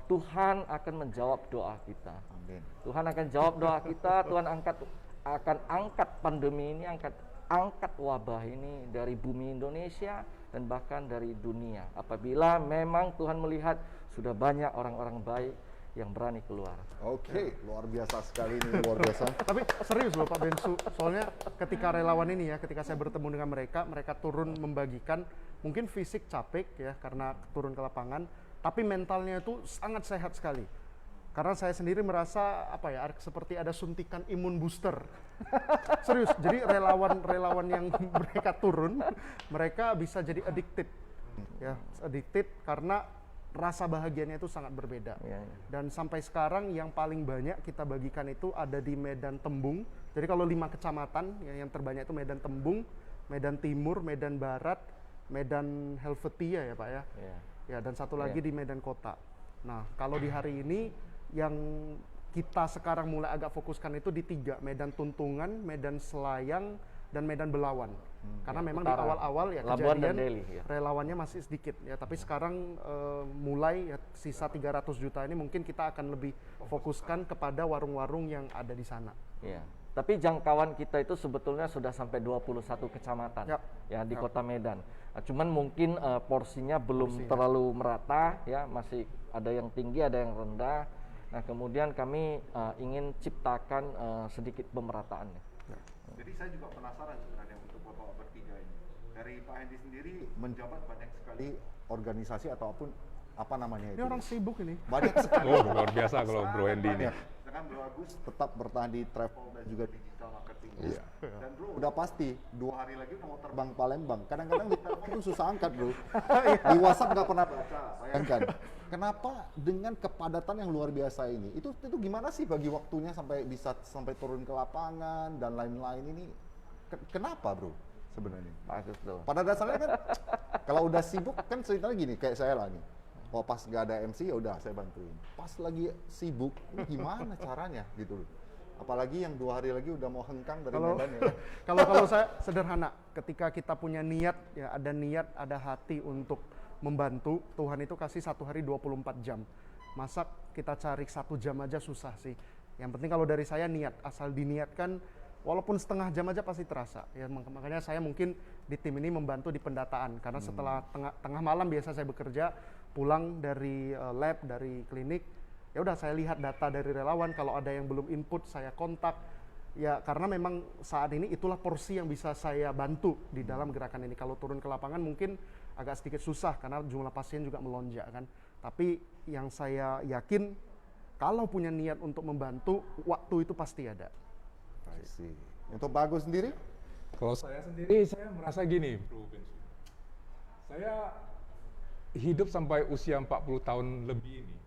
Tuhan akan menjawab doa kita. Amin. Tuhan akan jawab doa kita, Tuhan akan angkat pandemi ini, angkat wabah ini dari bumi Indonesia dan bahkan dari dunia. Apabila memang Tuhan melihat sudah banyak orang-orang baik yang berani keluar. Oke, luar biasa sekali ini, luar biasa. Tapi serius loh Pak Bensu, soalnya ketika relawan ini ya, ketika saya bertemu dengan mereka turun membagikan, mungkin fisik capek ya karena turun ke lapangan, tapi mentalnya itu sangat sehat sekali. Karena saya sendiri merasa apa ya, seperti ada suntikan imun booster. Serius, jadi relawan-relawan yang mereka turun, mereka bisa jadi addicted. Ya, addicted karena rasa bahagianya itu sangat berbeda. Ya, ya. Dan sampai sekarang yang paling banyak kita bagikan itu ada di Medan Tembung. Jadi kalau 5 kecamatan ya, yang terbanyak itu Medan Tembung, Medan Timur, Medan Barat, Medan Helvetia ya Pak ya. Ya. Ya, dan satu lagi di Medan Kota. Nah, kalau di hari ini yang kita sekarang mulai agak fokuskan itu di 3, Medan Tuntungan, Medan Selayang, dan Medan Belawan. Karena memang di utara. awal-awal ya Labuan dan kejadian Delhi, ya. relawannya masih sedikit ya, tapi sekarang mulai ya, sisa 300 juta ini mungkin kita akan lebih fokuskan kepada warung-warung yang ada di sana. Ya. Tapi jangkauan kita itu sebetulnya sudah sampai 21 kecamatan Yap. ya di Kota Medan. Nah, cuman mungkin porsinya belum terlalu merata ya, masih ada yang tinggi, ada yang rendah. Nah, kemudian kami ingin ciptakan sedikit pemerataan. Jadi saya juga penasaran sebenarnya untuk Bapak bertiga ini. Dari Pak Hendy sendiri menjabat banyak sekali organisasi ataupun apa namanya itu. Ini orang sibuk ini. Banyak sekali. Oh, luar biasa kalau Bro Hendy ini. Dengan Bro Agus tetap bertahan di travel dan juga digital marketing. Iya. Dan Bro udah pasti 2 hari lagi mau terbang Palembang. Kadang-kadang di telepon tuh susah angkat Bro. Di WhatsApp nggak pernah baca. Bayangkan. Kenapa dengan kepadatan yang luar biasa ini? Itu gimana sih bagi waktunya sampai bisa sampai turun ke lapangan dan lain-lain ini? Kenapa Bro sebenarnya? Bagus tuh. Pada dasarnya kan kalau udah sibuk kan ceritanya gini kayak saya lah nih. Oh pas nggak ada MC ya udah saya bantuin. Pas lagi sibuk ini gimana caranya gitu loh. Apalagi yang 2 hari lagi udah mau hengkang dari Medan ya. Kalau saya sederhana, ketika kita punya niat ya, ada hati untuk membantu, Tuhan itu kasih 1 hari 24 jam. Masa kita cari 1 jam aja susah sih. Yang penting kalau dari saya niat, asal diniatkan walaupun setengah jam aja pasti terasa. Ya makanya saya mungkin di tim ini membantu di pendataan karena setelah tengah malam biasa saya bekerja, pulang dari lab, dari klinik, ya udah saya lihat data dari relawan, kalau ada yang belum input saya kontak. Ya karena memang saat ini itulah porsi yang bisa saya bantu di dalam gerakan ini. Kalau turun ke lapangan mungkin agak sedikit susah karena jumlah pasien juga melonjak kan. Tapi yang saya yakin kalau punya niat untuk membantu, waktu itu pasti ada. I see. Untuk Bagus sendiri? Kalau saya sendiri, saya merasa gini, Bro Bensu. Saya hidup sampai usia 40 tahun lebih ini.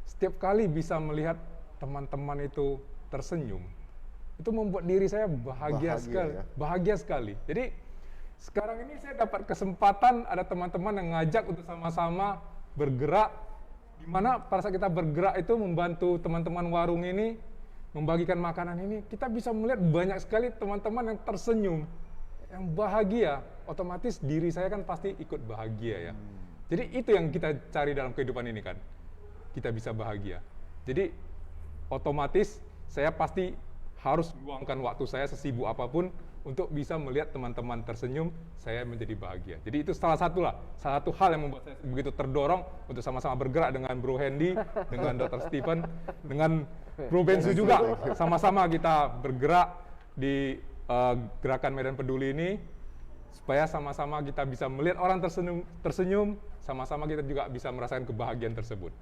Setiap kali bisa melihat teman-teman itu tersenyum, itu membuat diri saya bahagia sekali. Ya? Bahagia sekali. Jadi sekarang ini saya dapat kesempatan ada teman-teman yang ngajak untuk sama-sama bergerak, di mana pada saat kita bergerak itu membantu teman-teman warung ini membagikan makanan ini, kita bisa melihat banyak sekali teman-teman yang tersenyum, yang bahagia. Otomatis diri saya kan pasti ikut bahagia ya. Jadi itu yang kita cari dalam kehidupan ini kan. Kita bisa bahagia. Jadi otomatis saya pasti harus luangkan waktu saya sesibuk apapun untuk bisa melihat teman-teman tersenyum, saya menjadi bahagia. Jadi itu salah satu hal yang membuat saya begitu terdorong untuk sama-sama bergerak dengan Bro Hendy, dengan Dr. Stephen, dengan Bro Bensu juga. Sama-sama kita bergerak di gerakan Medan Peduli ini, supaya sama-sama kita bisa melihat orang tersenyum, sama-sama kita juga bisa merasakan kebahagiaan tersebut.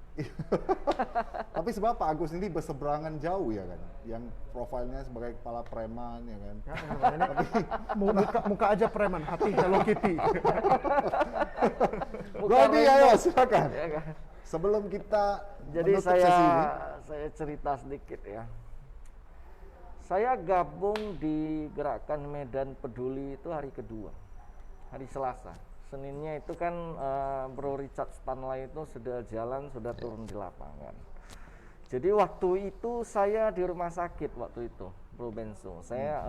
Tapi sebab Pak Agus ini berseberangan jauh ya kan, yang profilnya sebagai kepala preman ya kan. Muka aja preman, hati Hello Kitty. Brody, ayo silakan. Ya kan? Sebelum kita Jadi menutup sesi ini, saya cerita sedikit ya. Saya gabung di gerakan Medan Peduli itu hari kedua, hari Selasa. Seninnya itu kan Bro Richard Stanley itu sudah jalan, sudah turun di lapangan. Jadi waktu itu saya di rumah sakit waktu itu, Bro Bensu. Saya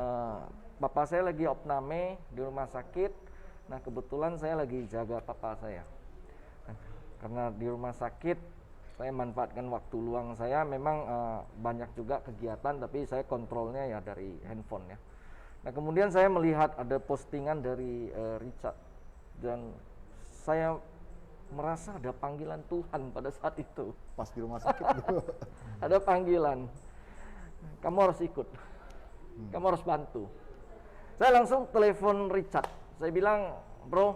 bapak saya lagi opname di rumah sakit. Nah kebetulan saya lagi jaga papa saya. Nah, karena di rumah sakit saya manfaatkan waktu luang saya, memang banyak juga kegiatan, tapi saya kontrolnya ya dari handphone ya. Nah kemudian saya melihat ada postingan dari Richard, dan saya merasa ada panggilan Tuhan pada saat itu. pas di rumah sakit Ada panggilan, kamu harus ikut, kamu harus bantu. Saya langsung telepon Richard, saya bilang, bro,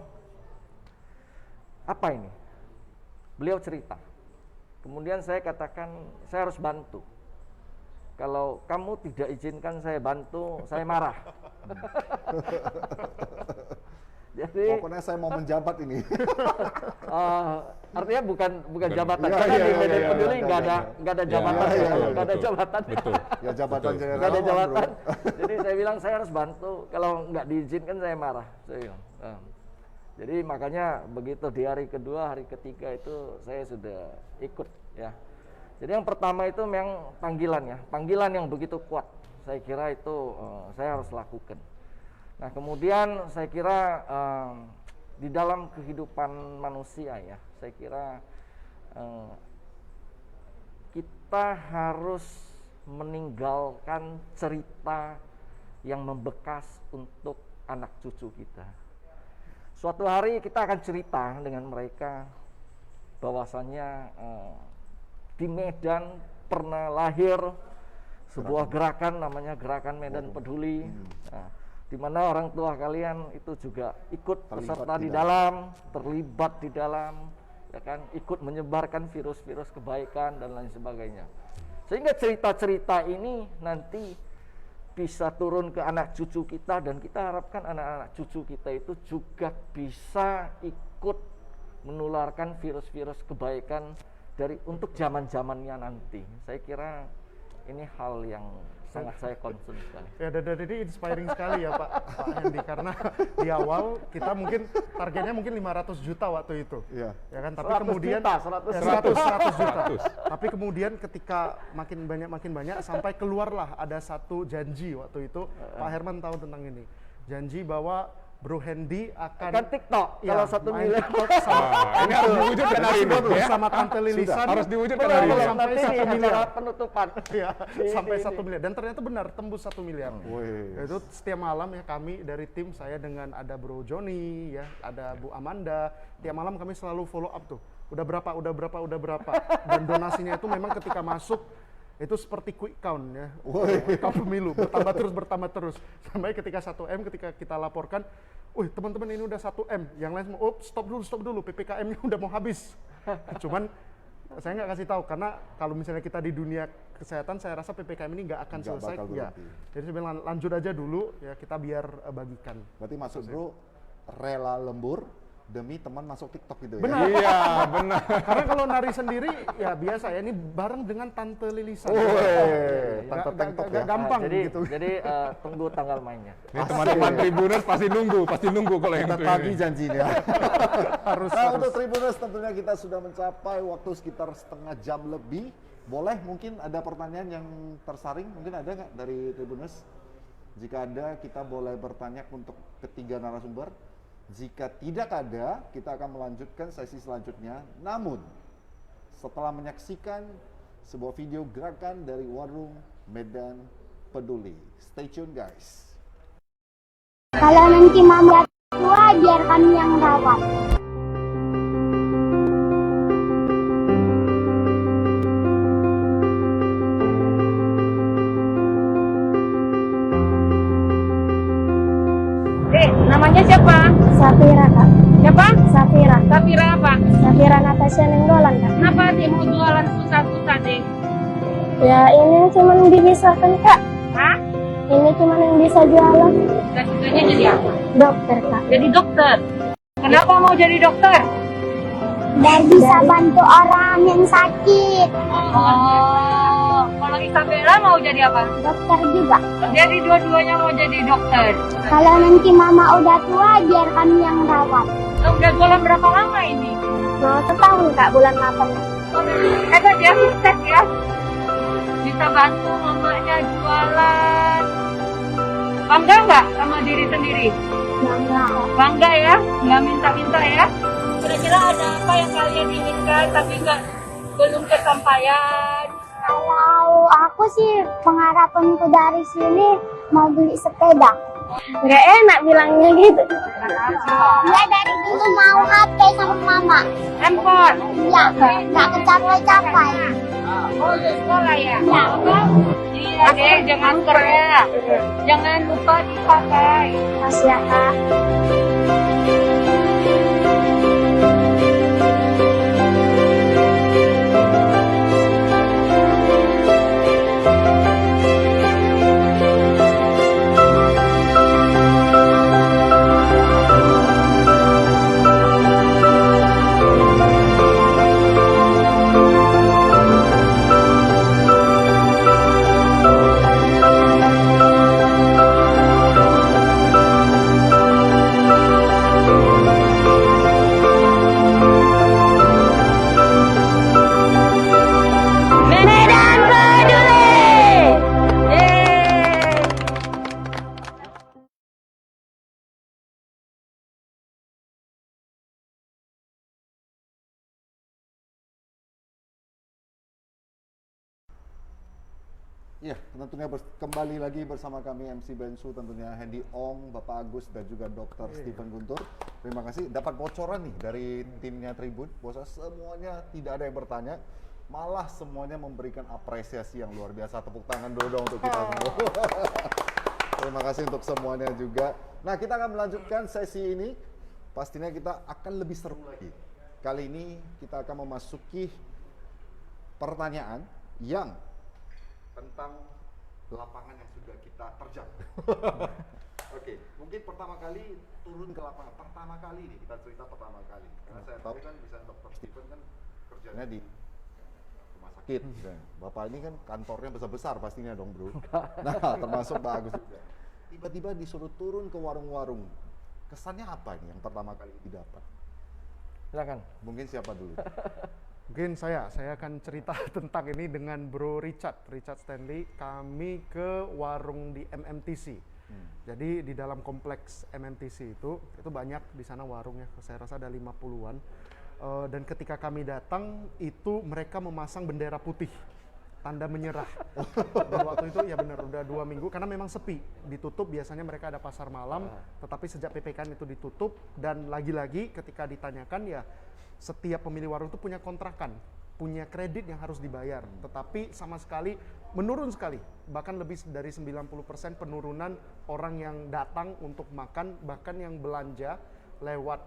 apa ini? Beliau cerita. Kemudian saya katakan, saya harus bantu. Kalau kamu tidak izinkan saya bantu, saya marah. Jadi, pokoknya saya mau menjabat ini. artinya bukan jabatan. Iya, Karena iya, di iya, Medan iya, Peduli iya, nggak iya. ada jabatan. Iya, iya, Kalau iya, nggak ada jabatan, Betul. Ya jabatan general. nggak ada Bro. jabatan. Jadi saya bilang saya harus bantu. Kalau nggak diizinkan saya marah. Saya bilang. Jadi makanya begitu di hari kedua, hari ketiga itu saya sudah ikut ya. Jadi yang pertama itu memang panggilan ya, panggilan yang begitu kuat. Saya kira itu saya harus lakukan. Nah kemudian saya kira di dalam kehidupan manusia ya, saya kira kita harus meninggalkan cerita yang membekas untuk anak cucu kita. Suatu hari kita akan cerita dengan mereka bahwasannya di Medan pernah lahir sebuah gerakan namanya Gerakan Medan Peduli. Nah, di mana orang tua kalian itu juga ikut peserta di dalam, terlibat di dalam, ya kan, ikut menyebarkan virus-virus kebaikan dan lain sebagainya. Sehingga cerita-cerita ini nanti bisa turun ke anak cucu kita, dan kita harapkan anak-anak cucu kita itu juga bisa ikut menularkan virus-virus kebaikan dari untuk zaman-zamannya nanti. Saya kira ini hal yang sangat saya concern sekali. Ya, jadi inspiring sekali ya Pak Hendy, karena di awal kita mungkin targetnya mungkin 500 juta waktu itu. Iya. Ya kan, tapi 100 kemudian juta, 100 juta. Tapi kemudian ketika makin banyak sampai keluarlah ada satu janji waktu itu, Pak Herman tahu tentang ini. Janji bahwa Bro Hendy akan TikTok ya, kalau 1 main miliar. TikTok sama, Ini harus diwujudkan hari ini ya. sama Tante Lilisan. Harus diwujudkan Belum, hari ini. belum, Sampai nanti 1 di miliar. acara penutupan. Ya, sampai Ini. 1 miliar, dan ternyata benar tembus 1 miliar. Wih. Itu setiap malam ya kami dari tim saya dengan ada Bro Joni ya, ada Bu Amanda, tiap malam kami selalu follow up tuh. Udah berapa. Dan donasinya itu memang ketika masuk itu seperti quick count ya. Quick count pemilu, bertambah terus. Sampai ketika 1M ketika kita laporkan, wih teman-teman ini udah 1M, yang lain semua, stop dulu, PPKM-nya udah mau habis. Cuman saya nggak kasih tahu, karena kalau misalnya kita di dunia kesehatan, saya rasa PPKM ini nggak akan selesai. bakal Ya. berhenti. Jadi saya bilang lanjut aja dulu ya, kita biar bagikan. Berarti maksud Bro rela lembur demi teman masuk TikTok gitu ya. Benar. Iya, benar. Karena kalau nari sendiri ya biasa ya, ini bareng dengan Tante Lilisan. Tante Nggak- Tank Top nggak ya. gampang jadi, gitu. Jadi tunggu tanggal mainnya. Ini teman-teman Tribuners pasti nunggu kalau yang Kita itu tagih ini. janjinya. Harus Nah, untuk Tribuners tentunya kita sudah mencapai waktu sekitar setengah jam lebih. Boleh mungkin ada pertanyaan yang tersaring, mungkin ada nggak dari Tribuners? Jika ada, kita boleh bertanya untuk ketiga narasumber. Jika tidak ada, kita akan melanjutkan sesi selanjutnya. Namun, setelah menyaksikan sebuah video gerakan dari Warung Medan Peduli. Stay tune guys. Kalau nanti mama tua, biar kami yang rawat. Namanya siapa? Safira, Kak. Siapa? Safira. Safira apa? Safira Natasha Nenggolan, Kak. Kenapa dia mau jualan pusat-pusat deh? Ya, ini cuma dipisahkan, Kak. Hah? Ini cuma yang bisa jualan. Cita-citanya jadi apa? Dokter, Kak. Jadi dokter. Kenapa mau jadi dokter? Biar bisa bantu orang yang sakit. Oh, kalau Isabella mau jadi apa? Dokter juga. Jadi dua-duanya mau jadi dokter. Kalau nanti mama udah tua, biar kami yang rawat. Udah jualan berapa lama ini? Mau setahun, Kak, bulan 8. Hebat ya, sukses ya. Bisa bantu mamanya jualan. Bangga nggak sama diri sendiri? Bangga. Bangga ya, nggak minta-minta ya. Kira-kira ada apa yang kalian inginkan tapi belum kesampaian? Kalau aku sih pengharapanku dari sini mau beli sepeda. Nggak enak bilangnya gitu. Ya dari dulu mau HP sama mama. Handphone. Iya, nggak kecapai-capai. Oh, di sekolah ya? Iya. Iya deh, jangan ya. Jangan lupa dipakai. Makasih ya, Kak. Medan Peduli! Yeay! Ya, tentunya kembali lagi bersama kami MC Bensu, tentunya Hendy Ong, Bapak Agus, dan juga Dr. Stephen Guntur. Terima kasih. Dapat bocoran nih dari timnya Tribun, bahwa semuanya tidak ada yang bertanya, malah semuanya memberikan apresiasi yang luar biasa. Tepuk tangan dulu dong untuk kita semua. Terima kasih untuk semuanya juga. Nah, kita akan melanjutkan sesi ini. Pastinya kita akan lebih seru lagi. Kali ini kita akan memasuki pertanyaan yang tentang lapangan yang sudah kita terjang. Oke, mungkin pertama kali turun ke lapangan. Pertama kali nih, kita cerita pertama kali. Karena saya tahu kan bisa Dr. Stephen kan kerjanya di rumah sakit. Bapak ini kan kantornya besar-besar pastinya dong, bro. Nah, termasuk Pak Agus juga. Tiba-tiba disuruh turun ke warung-warung. Kesannya apa ini yang pertama kali didapat? Silakan. Mungkin siapa dulu? Mungkin saya akan cerita tentang ini dengan Bro Richard Stanley. Kami ke warung di MMTC. Jadi di dalam kompleks MMTC itu banyak di sana warungnya. Saya rasa ada 50-an. Dan ketika kami datang itu mereka memasang bendera putih, tanda menyerah. Dan waktu itu ya benar udah 2 minggu karena memang sepi, ditutup. Biasanya mereka ada pasar malam, tetapi sejak PPKM itu ditutup. Dan lagi-lagi ketika ditanyakan ya setiap pemilik warung itu punya kontrakan, punya kredit yang harus dibayar, tetapi sama sekali menurun sekali, bahkan lebih dari 90% penurunan orang yang datang untuk makan, bahkan yang belanja lewat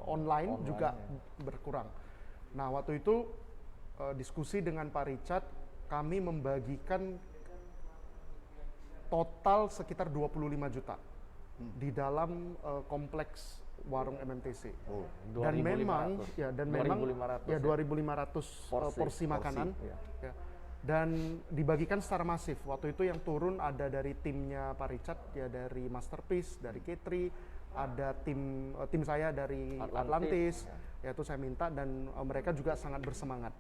online juga berkurang. Nah, waktu itu diskusi dengan Pak Richard, kami membagikan total sekitar 25 juta di dalam kompleks warung MMTC. Dan memang 2.500 porsi makanan. Ya. Dan dibagikan secara masif. Waktu itu yang turun ada dari timnya Pak Richard, ya dari Masterpiece, dari Ketri, ada tim saya dari Atlantis, yaitu saya minta, dan mereka juga sangat bersemangat.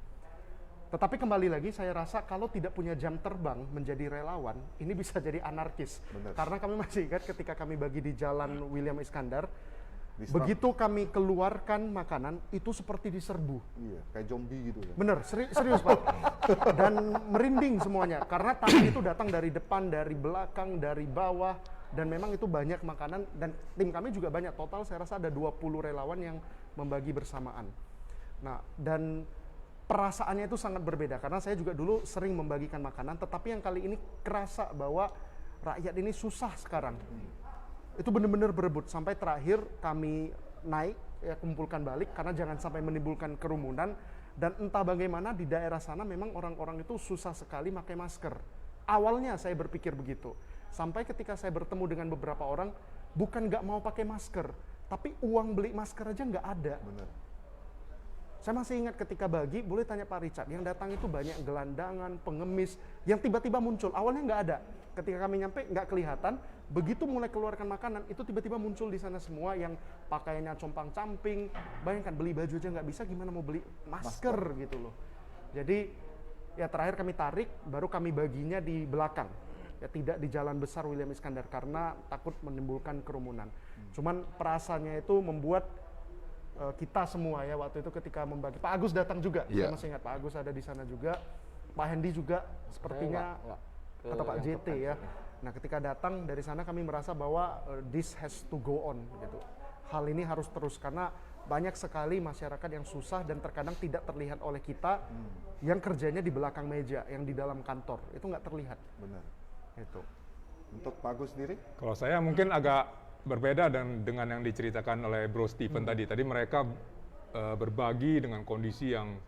Tetapi kembali lagi saya rasa kalau tidak punya jam terbang menjadi relawan, ini bisa jadi anarkis. Benar. Karena kami masih ingat ketika kami bagi di Jalan William Iskandar, Di begitu kami keluarkan makanan, itu seperti diserbu. Iya, kayak zombie gitu ya. Bener, serius Pak. Dan merinding semuanya, karena tangan itu datang dari depan, dari belakang, dari bawah, dan memang itu banyak makanan, dan tim kami juga banyak, total saya rasa ada 20 relawan yang membagi bersamaan. Nah, dan perasaannya itu sangat berbeda, karena saya juga dulu sering membagikan makanan, tetapi yang kali ini kerasa bahwa rakyat ini susah sekarang. Itu benar-benar berebut, sampai terakhir kami naik, ya kumpulkan balik, karena jangan sampai menimbulkan kerumunan, dan entah bagaimana di daerah sana memang orang-orang itu susah sekali pakai masker. Awalnya saya berpikir begitu, sampai ketika saya bertemu dengan beberapa orang, bukan nggak mau pakai masker, tapi uang beli masker aja nggak ada. Benar. Saya masih ingat ketika bagi, boleh tanya Pak Richard, yang datang itu banyak gelandangan, pengemis, yang tiba-tiba muncul. Awalnya nggak ada. Ketika kami nyampe nggak kelihatan, begitu mulai keluarkan makanan, itu tiba-tiba muncul di sana semua yang pakaiannya compang-camping. Bayangkan beli baju aja nggak bisa, gimana mau beli masker gitu loh. Jadi ya terakhir kami tarik, baru kami baginya di belakang. Ya tidak di jalan besar William Iskandar, karena takut menimbulkan kerumunan. Cuman perasaannya itu membuat kita semua ya waktu itu ketika membagi, Pak Agus datang juga, saya masih ingat Pak Agus ada di sana juga, Pak Hendy juga sepertinya, atau Pak JT ya. Nah ketika datang dari sana kami merasa bahwa this has to go on gitu. Hal ini harus terus, karena banyak sekali masyarakat yang susah dan terkadang tidak terlihat oleh kita, yang kerjanya di belakang meja, yang di dalam kantor, itu nggak terlihat. Benar. Itu. Untuk Pak Agus sendiri? Kalau saya mungkin agak berbeda dengan yang diceritakan oleh Bro Steven tadi. Tadi mereka berbagi dengan kondisi yang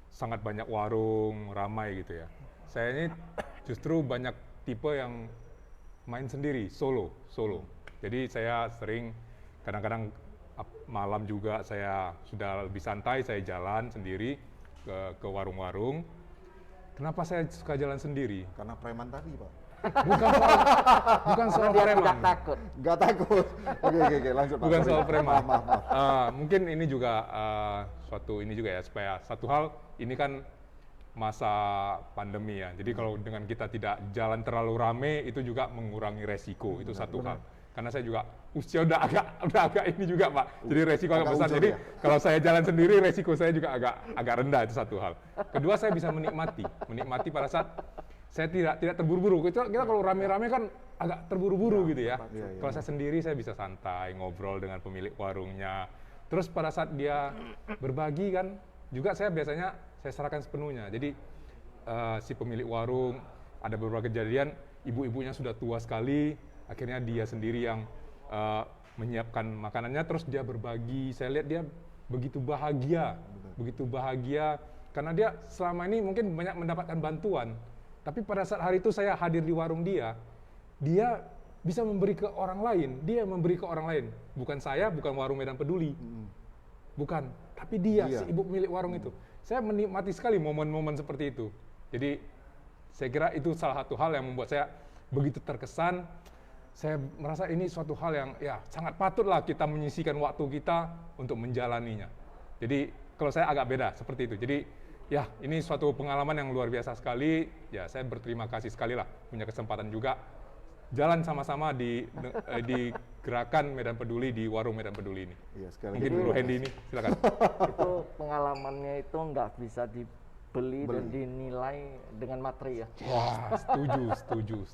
sangat banyak warung, ramai gitu ya. Saya ini justru banyak tipe yang main sendiri, solo. Jadi saya sering kadang-kadang malam juga saya sudah lebih santai, saya jalan sendiri ke warung-warung. Kenapa saya suka jalan sendiri? Karena preman tadi, Pak. Bukan soal preman. Nggak takut. Oke, lanjut Pak. Bukan Sorry, soal Pak. preman. Maaf. Mungkin ini juga suatu ini juga ya, supaya satu hal, ini kan masa pandemi ya. Jadi kalau dengan kita tidak jalan terlalu rame, itu juga mengurangi resiko. Itu satu hal. Karena saya juga usia udah agak ini juga Pak. Jadi resiko agak besar. ujung Jadi ya? kalau saya jalan sendiri, resiko saya juga agak rendah, itu satu hal. Kedua, saya bisa menikmati pada saat saya tidak terburu-buru. Kita kalau rame-rame kan agak terburu-buru gitu ya. Iya, Kalau saya sendiri, saya bisa santai, ngobrol dengan pemilik warungnya. Terus pada saat dia berbagi kan, juga saya biasanya saya serahkan sepenuhnya. Jadi si pemilik warung, ada beberapa kejadian, ibu-ibunya sudah tua sekali, akhirnya dia sendiri yang menyiapkan makanannya, terus dia berbagi. Saya lihat dia begitu bahagia, karena dia selama ini mungkin banyak mendapatkan bantuan. Tapi pada saat hari itu saya hadir di warung dia bisa memberi ke orang lain, Bukan saya, bukan warung Medan Peduli. Bukan, tapi dia, si ibu pemilik warung itu. Saya menikmati sekali momen-momen seperti itu. Jadi saya kira itu salah satu hal yang membuat saya begitu terkesan. Saya merasa ini suatu hal yang ya sangat patutlah kita menyisihkan waktu kita untuk menjalaninya. Jadi kalau saya agak beda seperti itu. Jadi ya ini suatu pengalaman yang luar biasa sekali. Ya saya berterima kasih sekali lah punya kesempatan juga jalan sama-sama di gerakan Medan Peduli, di warung Medan Peduli ini. Iya, sekali Mungkin lagi. Bro Hendy ini silakan. Itu pengalamannya itu nggak bisa dibeli dan dinilai dengan materi ya. Wah, setuju.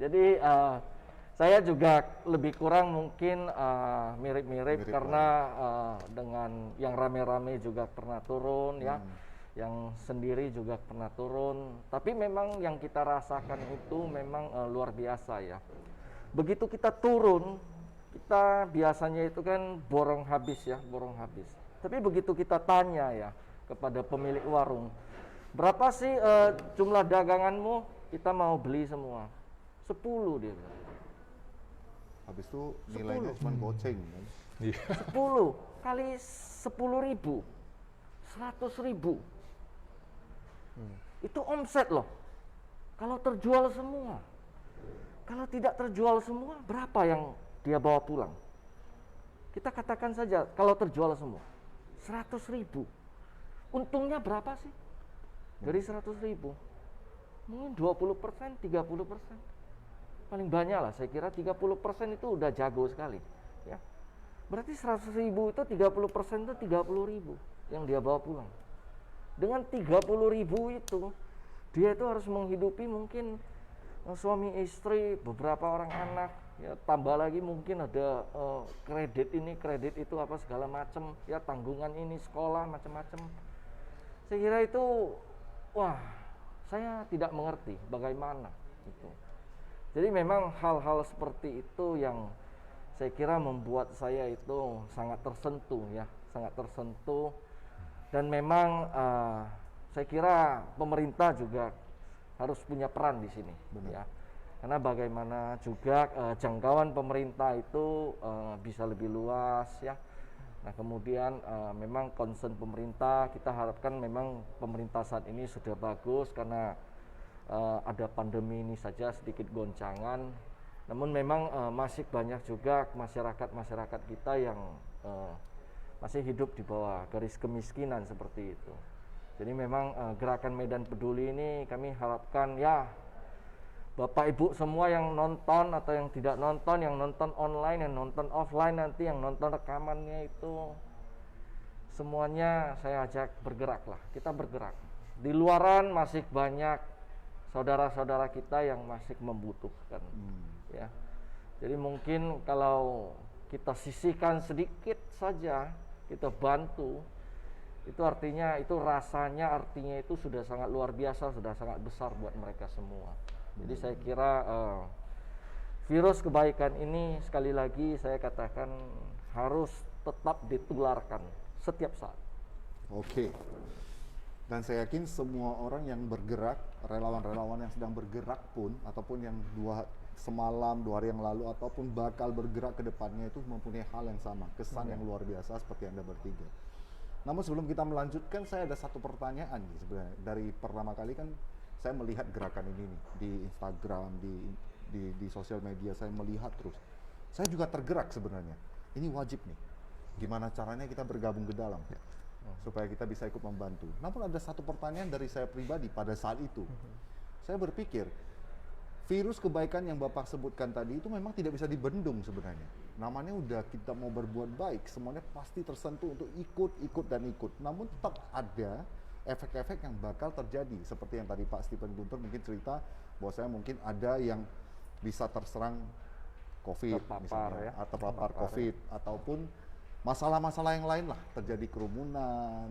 Jadi saya juga lebih kurang mungkin mirip-mirip karena dengan yang rame-rame juga pernah turun ya, yang sendiri juga pernah turun. Tapi memang yang kita rasakan itu memang luar biasa ya. Begitu kita turun, kita biasanya itu kan borong habis. Tapi begitu kita tanya ya kepada pemilik warung, berapa sih jumlah daganganmu? Kita mau beli semua. 10 dia bilang. Habis itu nilainya cuma goceng kan. 10 kali 10.000, 100.000. Itu omset loh. Kalau terjual semua. Kalau tidak terjual semua, berapa yang dia bawa pulang? Kita katakan saja kalau terjual semua 100.000. Untungnya berapa sih? Dari 100.000 mungkin 20%, 30%. Paling banyak lah, saya kira 30% itu udah jago sekali ya. Berarti 100.000 itu 30% itu 30.000 yang dia bawa pulang. Dengan 30.000 itu dia itu harus menghidupi mungkin suami istri, beberapa orang anak ya, tambah lagi mungkin ada kredit ini, kredit itu, apa segala macam ya, tanggungan ini, sekolah, macam-macam. Saya kira itu, wah, saya tidak mengerti bagaimana itu. Jadi memang hal-hal seperti itu yang saya kira membuat saya itu sangat tersentuh ya, sangat tersentuh. Dan memang saya kira pemerintah juga harus punya peran di sini ya. Karena bagaimana juga jangkauan pemerintah itu bisa lebih luas ya. Nah, kemudian memang concern pemerintah, kita harapkan memang pemerintah saat ini sudah bagus karena ada pandemi ini saja sedikit goncangan. Namun memang masih banyak juga masyarakat kita yang masih hidup di bawah garis kemiskinan seperti itu. Jadi memang gerakan Medan Peduli ini kami harapkan ya, Bapak Ibu semua yang nonton atau yang tidak nonton, yang nonton online, yang nonton offline, nanti yang nonton rekamannya itu, semuanya saya ajak bergeraklah, kita bergerak. Di luaran masih banyak saudara-saudara kita yang masih membutuhkan ya. Jadi mungkin kalau kita sisihkan sedikit saja, kita bantu, itu artinya, itu rasanya artinya itu sudah sangat luar biasa, sudah sangat besar buat mereka semua. Jadi saya kira virus kebaikan ini, sekali lagi saya katakan, harus tetap ditularkan setiap saat. Oke. Dan saya yakin semua orang yang bergerak, relawan-relawan yang sedang bergerak pun, ataupun yang semalam, 2 hari yang lalu, ataupun bakal bergerak ke depannya, itu mempunyai hal yang sama, kesan yang luar biasa seperti Anda bertiga. Namun sebelum kita melanjutkan, saya ada satu pertanyaan nih sebenarnya. Dari pertama kali kan saya melihat gerakan ini nih, di Instagram, di sosial media, saya melihat terus. Saya juga tergerak sebenarnya. Ini wajib nih. Gimana caranya kita bergabung ke dalam supaya kita bisa ikut membantu. Namun ada satu pertanyaan dari saya pribadi pada saat itu. Saya berpikir, virus kebaikan yang Bapak sebutkan tadi itu memang tidak bisa dibendung sebenarnya. Namanya udah kita mau berbuat baik, semuanya pasti tersentuh untuk ikut dan ikut. Namun tetap ada efek-efek yang bakal terjadi. Seperti yang tadi Pak Stephen Guntur mungkin cerita, bahwa saya mungkin ada yang bisa terserang COVID misalnya, atau terpapar COVID, ataupun masalah-masalah yang lain lah, terjadi kerumunan,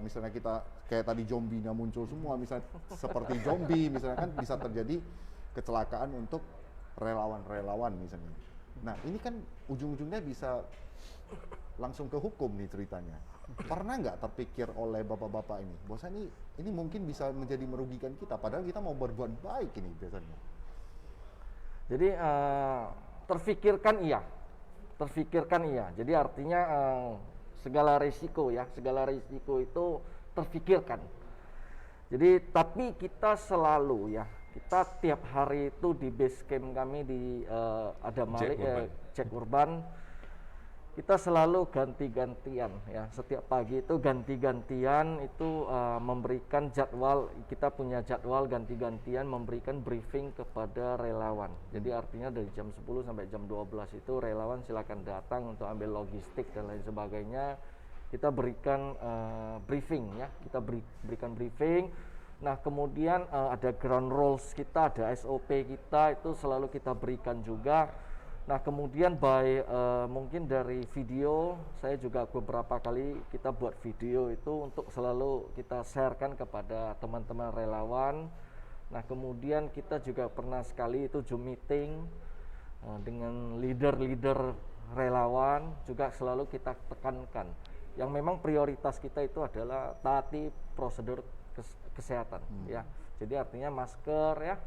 misalnya kita kayak tadi zombinya muncul semua, misalnya seperti zombie, misalnya kan bisa terjadi kecelakaan untuk relawan-relawan misalnya. Nah ini kan ujung-ujungnya bisa langsung ke hukum nih ceritanya. Pernah nggak terpikir oleh bapak-bapak ini, bahwa ini mungkin bisa menjadi merugikan kita, padahal kita mau berbuat baik ini biasanya. Jadi terfikirkan iya. Jadi artinya segala risiko itu terfikirkan. Jadi tapi kita selalu ya, kita tiap hari itu di base camp kami di ada Malik Jack Urban, kita selalu ganti-gantian ya. Setiap pagi itu ganti-gantian itu memberikan jadwal, kita punya jadwal ganti-gantian memberikan briefing kepada relawan. Jadi artinya dari jam 10 sampai jam 12 itu relawan silakan datang untuk ambil logistik dan lain sebagainya. Kita berikan briefing ya, kita berikan briefing. Nah kemudian ada ground rules kita, ada SOP kita, itu selalu kita berikan juga. Nah kemudian mungkin dari video, saya juga beberapa kali kita buat video itu untuk selalu kita sharekan kepada teman-teman relawan. Nah kemudian kita juga pernah sekali itu Zoom meeting dengan leader-leader relawan, juga selalu kita tekankan yang memang prioritas kita itu adalah taati prosedur kesehatan ya. Jadi artinya masker ya,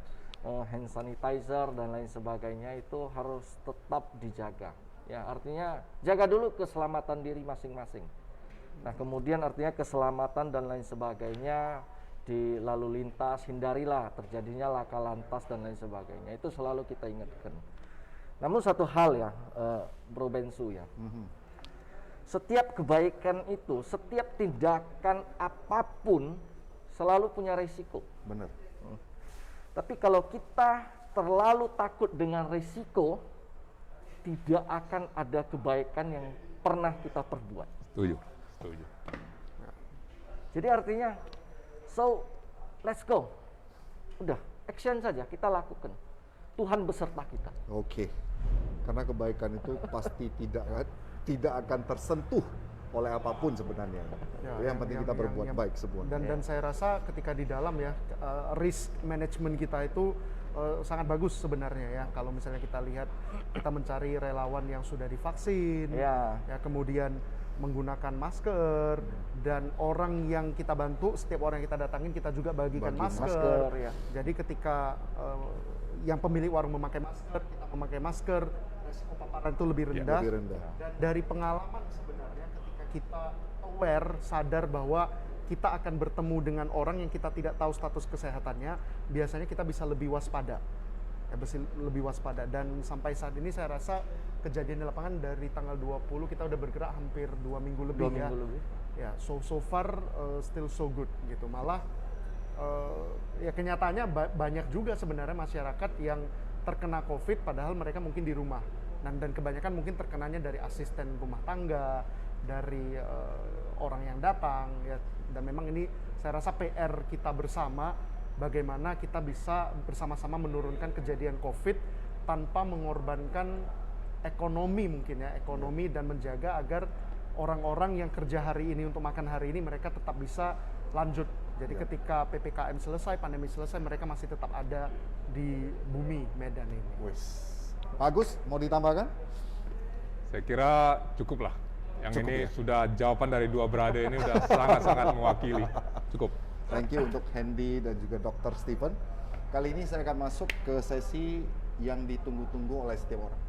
hand sanitizer dan lain sebagainya itu harus tetap dijaga ya. Artinya jaga dulu keselamatan diri masing-masing. Nah kemudian artinya keselamatan dan lain sebagainya di lalu lintas, hindarilah terjadinya laka lantas dan lain sebagainya, itu selalu kita ingatkan. Namun satu hal ya Bro Bensu ya, Setiap kebaikan itu, setiap tindakan apapun selalu punya resiko. Benar. Tapi kalau kita terlalu takut dengan resiko, tidak akan ada kebaikan yang pernah kita perbuat. Setuju. Setuju. Jadi artinya, so let's go. Udah, action saja kita lakukan. Tuhan beserta kita. Oke. Karena kebaikan itu pasti tidak akan tersentuh oleh apapun sebenarnya. Yang penting kita berbuat baik semua. Dan saya rasa ketika di dalam ya, risk management kita itu sangat bagus sebenarnya ya. Kalau misalnya kita lihat, kita mencari relawan yang sudah divaksin, ya kemudian menggunakan masker, dan orang yang kita bantu, setiap orang yang kita datangin kita juga bagikan masker. Ya. Jadi ketika yang pemilik warung memakai masker, kita memakai masker, resiko paparan itu lebih rendah. Lebih rendah. Dan dari pengalaman sebenarnya ketika kita aware, sadar bahwa kita akan bertemu dengan orang yang kita tidak tahu status kesehatannya, biasanya kita bisa lebih waspada. Lebih waspada. Dan sampai saat ini saya rasa kejadian di lapangan dari tanggal 20 kita udah bergerak hampir 2 minggu lebih. Ya, so far still so good gitu. Malah ya kenyataannya banyak juga sebenarnya masyarakat yang terkena COVID padahal mereka mungkin di rumah. Dan kebanyakan mungkin terkenanya dari asisten rumah tangga, dari orang yang datang ya. Dan memang ini saya rasa PR kita bersama, bagaimana kita bisa bersama-sama menurunkan kejadian COVID tanpa mengorbankan ekonomi mungkin ya, ekonomi, dan menjaga agar orang-orang yang kerja hari ini untuk makan hari ini mereka tetap bisa lanjut. Jadi ketika PPKM selesai, pandemi selesai, mereka masih tetap ada di bumi Medan ini. Pak Agus, mau ditambahkan? Saya kira cukup lah. Yang ini sudah jawaban dari dua berada ini sudah sangat-sangat mewakili. Cukup. Thank you untuk Hendy dan juga Dr. Stephen. Kali ini saya akan masuk ke sesi yang ditunggu-tunggu oleh setiap orang.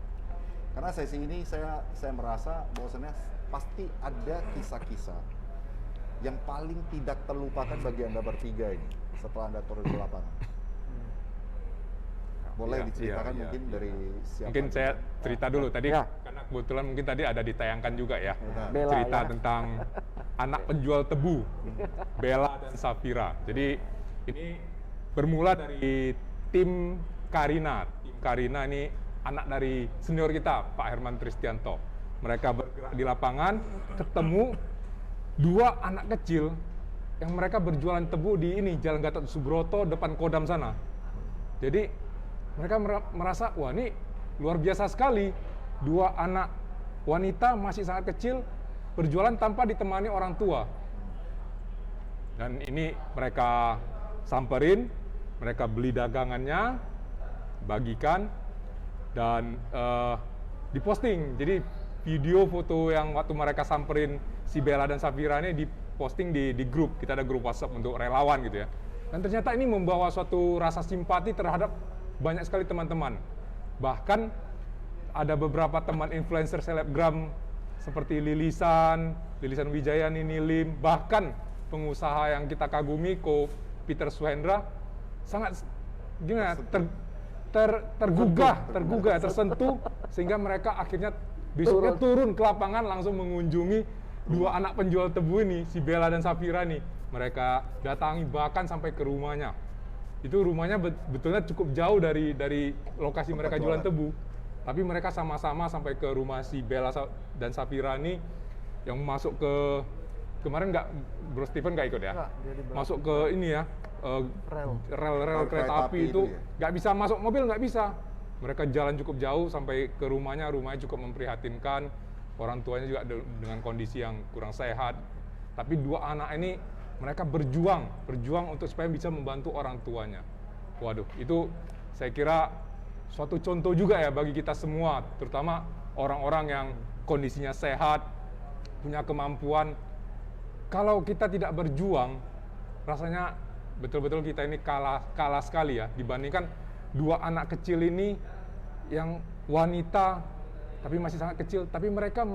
Karena sesi ini saya merasa bahwasannya pasti ada kisah-kisah yang paling tidak terlupakan bagi Anda bertiga ini setelah Anda turun ke lapangan. Boleh diceritakan mungkin dari siapa? Mungkin saya cerita dulu tadi, karena kebetulan mungkin tadi ada ditayangkan juga ya. Cerita tentang anak penjual tebu, Bella dan Safira. Jadi ini bermula dari tim Karina. Tim Karina ini anak dari senior kita, Pak Herman Tristianto. Mereka bergerak di lapangan, ketemu dua anak kecil yang mereka berjualan tebu di ini, Jalan Gatot Subroto depan Kodam sana. Jadi mereka merasa, wah ini luar biasa sekali. Dua anak wanita masih sangat kecil berjualan tanpa ditemani orang tua. Dan ini mereka samperin, mereka beli dagangannya, bagikan, dan diposting. Jadi video foto yang waktu mereka samperin si Bella dan Safira ini diposting di grup. Kita ada grup WhatsApp untuk relawan gitu ya. Dan ternyata ini membawa suatu rasa simpati terhadap banyak sekali teman-teman. Bahkan ada beberapa teman influencer selebgram seperti Lilisan Wijayani, Nilim, bahkan pengusaha yang kita kagumi, Ko Peter Suhendra, sangat gimana tergugah, tersentuh, sehingga mereka akhirnya besoknya turun ke lapangan langsung mengunjungi dua anak penjual tebu ini, si Bella dan Safira nih. Mereka datangi bahkan sampai ke rumahnya. Itu rumahnya betulnya cukup jauh dari lokasi mereka jualan tebu. Tapi mereka sama-sama sampai ke rumah si Bella dan Safira ini, yang masuk ke kemarin Bro Stephen nggak ikut ya? Masuk ke ini ya, rel kereta api itu nggak bisa masuk mobil, nggak bisa. Mereka jalan cukup jauh sampai ke rumahnya cukup memprihatinkan. Orang tuanya juga dengan kondisi yang kurang sehat. Tapi dua anak ini mereka berjuang untuk supaya bisa membantu orang tuanya. Waduh, itu saya kira suatu contoh juga ya bagi kita semua, terutama orang-orang yang kondisinya sehat, punya kemampuan. Kalau kita tidak berjuang, rasanya betul-betul kita ini kalah sekali ya, dibandingkan dua anak kecil ini yang wanita, tapi masih sangat kecil, tapi mereka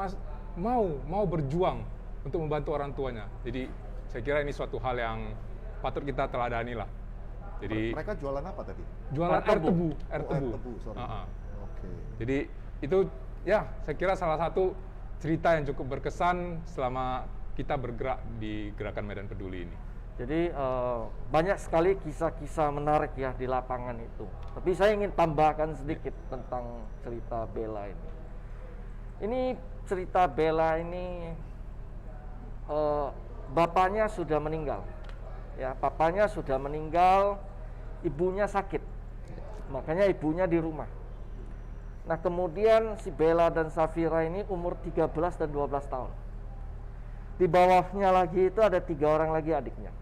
mau berjuang untuk membantu orang tuanya. Jadi saya kira ini suatu hal yang patut kita teladani lah. Jadi mereka jualan apa tadi? Jualan air tebu. Air tebu, sorry. Jadi itu ya saya kira salah satu cerita yang cukup berkesan selama kita bergerak di Gerakan Medan Peduli ini. Jadi banyak sekali kisah-kisah menarik ya di lapangan itu. Tapi saya ingin tambahkan sedikit tentang cerita Bella ini. Ini cerita Bella ini bapaknya sudah meninggal. Ya, bapaknya sudah meninggal, ibunya sakit. Makanya ibunya di rumah. Nah, kemudian si Bella dan Safira ini umur 13 dan 12 tahun. Di bawahnya lagi itu ada 3 orang lagi adiknya.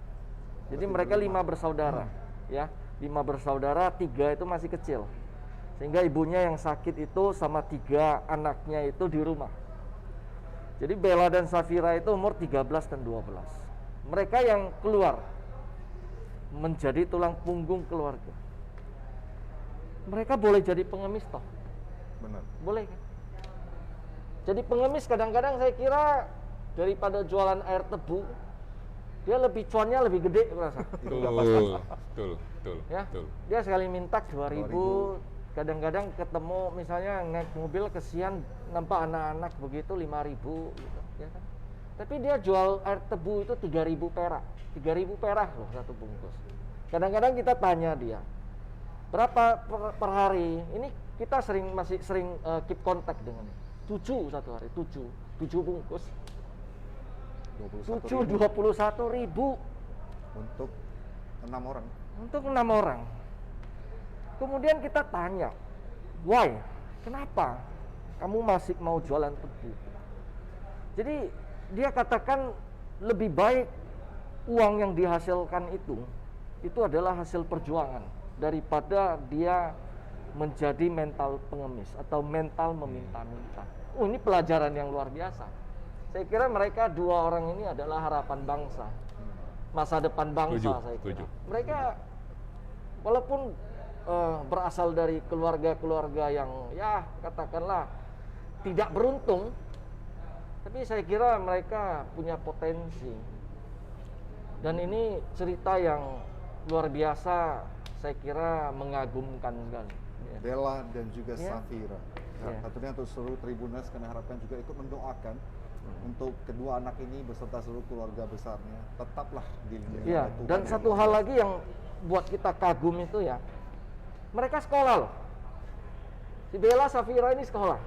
Jadi mereka 5 bersaudara, ya, 5 bersaudara, 3 itu masih kecil. Sehingga ibunya yang sakit itu sama 3 anaknya itu di rumah. Jadi Bella dan Safira itu umur 13 dan 12. Mereka yang keluar menjadi tulang punggung keluarga. Mereka boleh jadi pengemis toh? Benar. Boleh kan? Jadi pengemis kadang-kadang saya kira daripada jualan air tebu, dia lebih cuannya lebih gede merasa. Betul. Ya, Betul. dia sekali minta 2.000, kadang-kadang ketemu misalnya naik mobil kesian nampak anak-anak begitu 5.000 gitu, ya kan? Tapi dia jual air tebu itu 3.000 perak, 3.000 perak loh satu bungkus. Kadang-kadang kita tanya dia, berapa per hari? Ini kita masih sering keep kontak dengan dia. 7 satu hari, 7 bungkus. 21.000 untuk 6 orang. Untuk 6 orang. Kemudian kita tanya, why? Kenapa kamu masih mau jualan tebu? Jadi dia katakan lebih baik uang yang dihasilkan itu adalah hasil perjuangan daripada dia menjadi mental pengemis atau mental meminta-minta. Oh, ini pelajaran yang luar biasa. Saya kira mereka 2 orang ini adalah harapan bangsa, masa depan bangsa. Saya kira mereka walaupun berasal dari keluarga-keluarga yang ya katakanlah tidak beruntung, tapi saya kira mereka punya potensi. Dan ini cerita yang luar biasa, saya kira mengagumkan sekali. Ya. Bella dan juga Ya. Safira. Ya. Tentunya untuk seluruh Tribuners kami harapkan juga ikut mendoakan untuk kedua anak ini beserta seluruh keluarga besarnya tetaplah dilindungi Iya, oleh Tuhan. dan yang satu Maha hal Kuasa. lagi yang buat kita kagum itu ya, mereka sekolah loh. Si Bella Safira ini sekolah.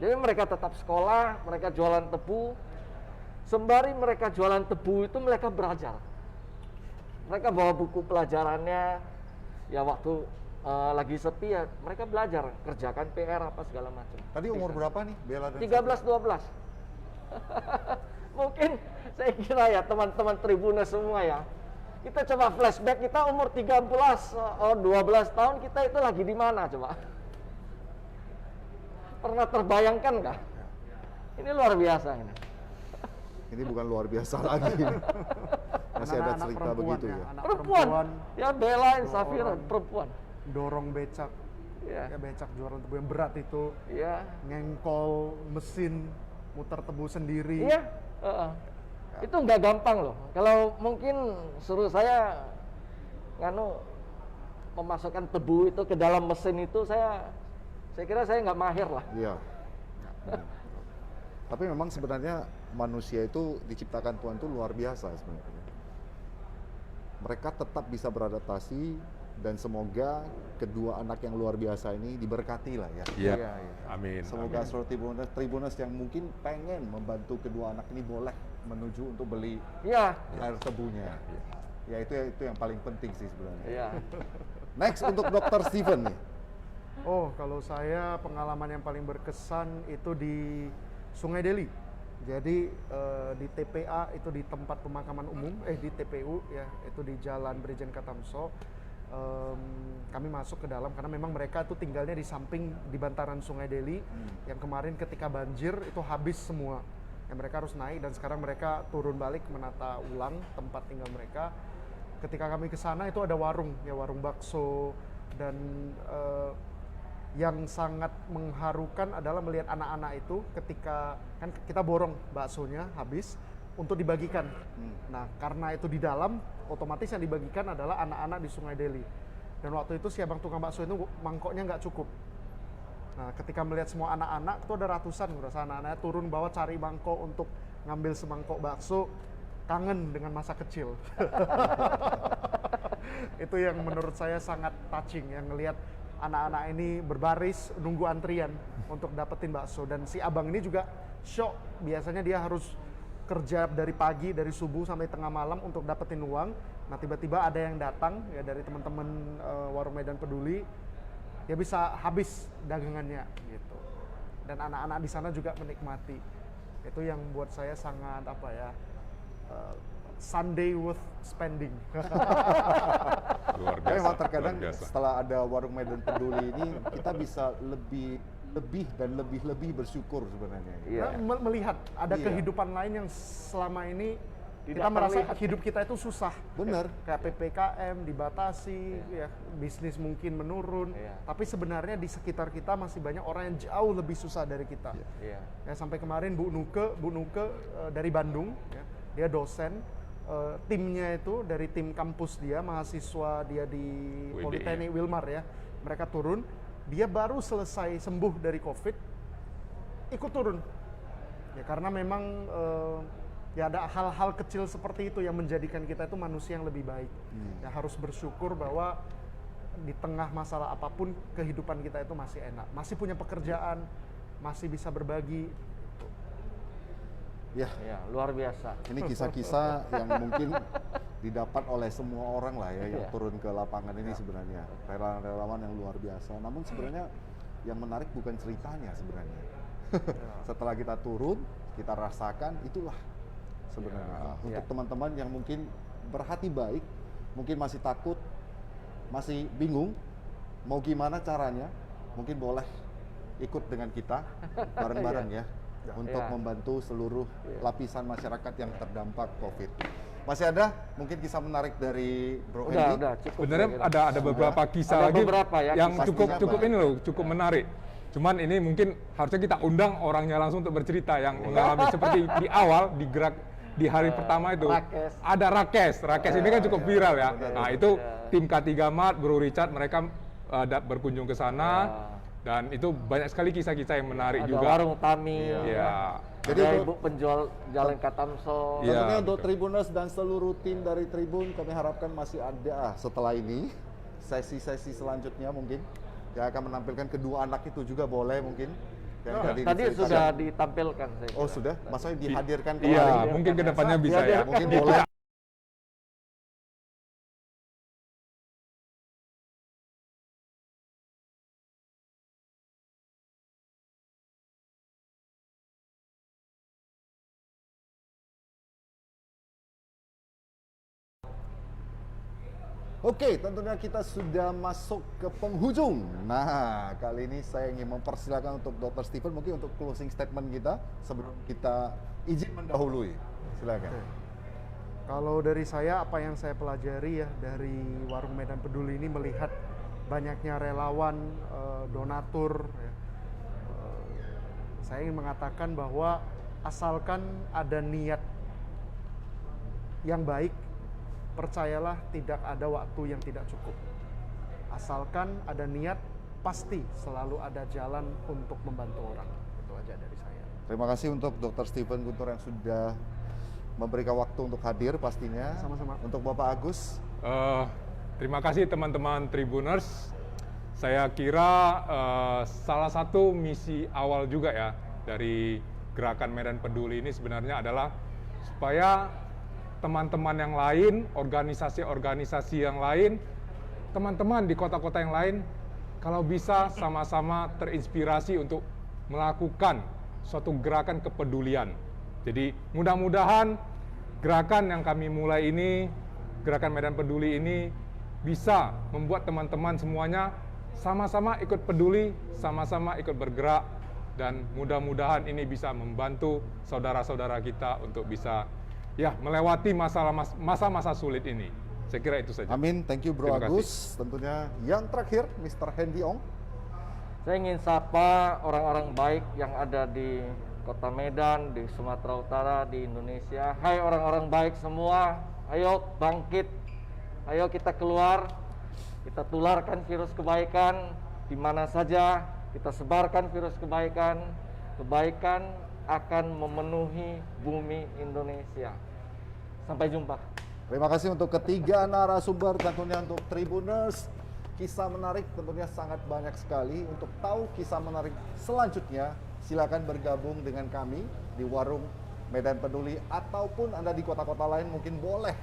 Jadi mereka tetap sekolah, mereka jualan tebu. Sembari mereka jualan tebu itu mereka belajar. Mereka bawa buku pelajarannya, ya waktu lagi sepi ya mereka belajar, kerjakan PR apa segala macam. Tadi umur berapa nih Bella dan 13-12. Mungkin saya kira ya teman-teman Tribuners semua ya, kita coba flashback, kita umur 13, 12 tahun kita itu lagi di mana coba? Pernah terbayangkan nggak? Ini luar biasa ini. Ini bukan luar biasa lagi. Masih ada Anak-anak cerita perempuan begitu ya. anak Perempuan, ya Bella dan 2 Safira orang. perempuan. dorong becak, Ya, ya becak jualan tebu yang berat itu, ya, ngengkol mesin, muter tebu sendiri. iya. Itu nggak gampang loh. Kalau mungkin suruh saya memasukkan tebu itu ke dalam mesin itu, saya kira saya nggak mahir lah. Iya. Tapi memang sebenarnya manusia itu diciptakan Tuhan itu luar biasa sebenarnya. Mereka tetap bisa beradaptasi dan semoga kedua anak yang luar biasa ini diberkati lah ya. Iya. Iya, iya. Amin. Semoga seluruh Tribuners yang mungkin pengen membantu kedua anak ini boleh menuju untuk beli Iya, air tebunya. Ya itu yang paling penting sih sebenarnya. iya. Next untuk Dr. Steven nih. Oh, kalau saya pengalaman yang paling berkesan itu di Sungai Deli. Jadi di TPA itu di tempat pemakaman umum, di TPU ya, itu di Jalan Brigjen Katamso. Kami masuk ke dalam karena memang mereka tuh tinggalnya di samping di bantaran Sungai Deli yang kemarin ketika banjir itu habis semua. Yang mereka harus naik dan sekarang mereka turun balik menata ulang tempat tinggal mereka. Ketika kami ke sana itu ada warung, ya warung bakso dan yang sangat mengharukan adalah melihat anak-anak itu ketika kan kita borong baksonya habis untuk dibagikan. Nah, karena itu di dalam, otomatis yang dibagikan adalah anak-anak di Sungai Deli. Dan waktu itu si abang tukang bakso itu mangkoknya nggak cukup. Nah, ketika melihat semua anak-anak, tuh ada ratusan, gue rasa anak-anaknya turun bawah cari mangkok untuk ngambil semangkok bakso, kangen dengan masa kecil. Itu yang menurut saya sangat touching, yang ngelihat anak-anak ini berbaris nunggu antrian untuk dapetin bakso. Dan si abang ini juga shock, biasanya dia harus kerja dari pagi, dari subuh sampai tengah malam untuk dapetin uang. Nah, tiba-tiba ada yang datang ya dari teman-teman Warung Medan Peduli, dia bisa habis dagangannya gitu. Dan anak-anak di sana juga menikmati. Itu yang buat saya sangat apa ya, Sunday worth spending. Luar Tapi biasa. memang terkadang luar biasa. setelah ada Warung Medan Peduli ini, kita bisa lebih dan lebih bersyukur sebenarnya. Iya. Nah, melihat ada Iya. kehidupan lain yang selama ini Tidak kita merasa terlihat. hidup kita itu susah. Bener. Kayak PPKM dibatasi, ya bisnis mungkin menurun. Iya. Tapi sebenarnya di sekitar kita masih banyak orang yang jauh lebih susah dari kita. Iya. Ya, sampai kemarin Bu Nuke dari Bandung, ya, dia dosen. Timnya itu dari tim kampus dia, mahasiswa dia di WDI. Politeknik Wilmar ya, mereka turun. Dia baru selesai sembuh dari COVID, ikut turun. Ya karena memang ya ada hal-hal kecil seperti itu yang menjadikan kita itu manusia yang lebih baik. Ya harus bersyukur bahwa di tengah masalah apapun kehidupan kita itu masih enak, masih punya pekerjaan, masih bisa berbagi. Ya, Ya, luar biasa. ini kisah-kisah yang mungkin didapat oleh semua orang lah ya yang Iya. turun ke lapangan ini sebenarnya. Relawan-relawan yang luar biasa. Namun sebenarnya yang menarik bukan ceritanya sebenarnya. Setelah kita turun, kita rasakan, itulah sebenarnya. Untuk Iya. teman-teman yang mungkin berhati baik, mungkin masih takut, masih bingung, mau gimana caranya, mungkin boleh ikut dengan kita bareng-bareng ya. Untuk Iya. membantu seluruh lapisan masyarakat yang terdampak COVID. Masih ada mungkin kisah menarik dari Bro Hendy? Udah, cukup. Sebenarnya saya kira. ada beberapa kisah Ada lagi beberapa ya, yang kisah. cukup Pastinya ini loh, cukup menarik. Cuman ini mungkin harusnya kita undang orangnya langsung untuk bercerita yang mengalami seperti di awal di hari pertama itu. Rakes. Ada Rakes ini kan cukup viral ya. Nah itu tim K3 Mat, Bro Richard mereka berkunjung ke sana dan itu banyak sekali kisah-kisah yang menarik Ada juga. warung Tami. Ya. Jadi Ada untuk- ibu penjual Jalan Katamso. Iya. Tentunya untuk Tribuners dan seluruh tim dari Tribun, kami harapkan masih ada setelah ini sesi-sesi selanjutnya mungkin yang akan menampilkan kedua anak itu juga boleh mungkin. Yang Tadi diceritakan. sudah ditampilkan saya Oh kira. sudah, maksudnya dihadirkan Iya, kemarin. mungkin kedepannya bisa ya. Mungkin boleh. Oke, tentunya kita sudah masuk ke penghujung. Nah, kali ini saya ingin mempersilakan untuk Dr. Stephen mungkin untuk closing statement kita sebelum kita izin mendahului. Silakan. Kalau dari saya, apa yang saya pelajari ya dari Warung Medan Peduli ini, melihat banyaknya relawan, donatur, ya. Saya ingin mengatakan bahwa asalkan ada niat yang baik, percayalah tidak ada waktu yang tidak cukup. Asalkan ada niat, pasti selalu ada jalan untuk membantu orang. Itu aja dari saya. Terima kasih untuk Dr. Stephen Guntur yang sudah memberikan waktu untuk hadir pastinya. Sama-sama. Untuk Bapak Agus, Terima kasih teman-teman Tribuners. Saya kira salah satu misi awal juga ya dari Gerakan Medan Peduli ini sebenarnya adalah supaya teman-teman yang lain, organisasi-organisasi yang lain, teman-teman di kota-kota yang lain, kalau bisa sama-sama terinspirasi untuk melakukan suatu gerakan kepedulian. Jadi mudah-mudahan gerakan yang kami mulai ini, Gerakan Medan Peduli ini bisa membuat teman-teman semuanya sama-sama ikut peduli, sama-sama ikut bergerak, dan mudah-mudahan ini bisa membantu saudara-saudara kita untuk bisa ya melewati masa-masa sulit ini. Saya kira itu saja. amin. Thank you Bro Terima kasih. Agus. Tentunya yang terakhir, Mr. Hendy Ong. Saya ingin sapa orang-orang baik yang ada di Kota Medan, di Sumatera Utara, di Indonesia. Hai orang-orang baik semua, ayo bangkit, ayo kita keluar, kita tularkan virus kebaikan di mana saja, Kita sebarkan virus kebaikan. Kebaikan akan memenuhi bumi Indonesia. Sampai jumpa. Terima kasih untuk ketiga narasumber, tentunya untuk Tribuners. Kisah menarik tentunya sangat banyak sekali. Untuk tahu kisah menarik selanjutnya, silakan bergabung dengan kami di Warung Medan Peduli, ataupun Anda di kota-kota lain mungkin boleh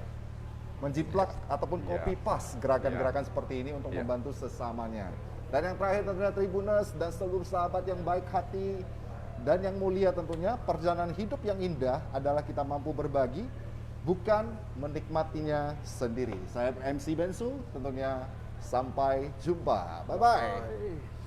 menjiplak ataupun copy paste gerakan-gerakan seperti ini untuk membantu sesamanya. Dan yang terakhir tentunya Tribuners dan seluruh sahabat yang baik hati dan yang mulia, tentunya perjalanan hidup yang indah adalah kita mampu berbagi, bukan menikmatinya sendiri. Saya MC Bensu, tentunya sampai jumpa. Bye-bye.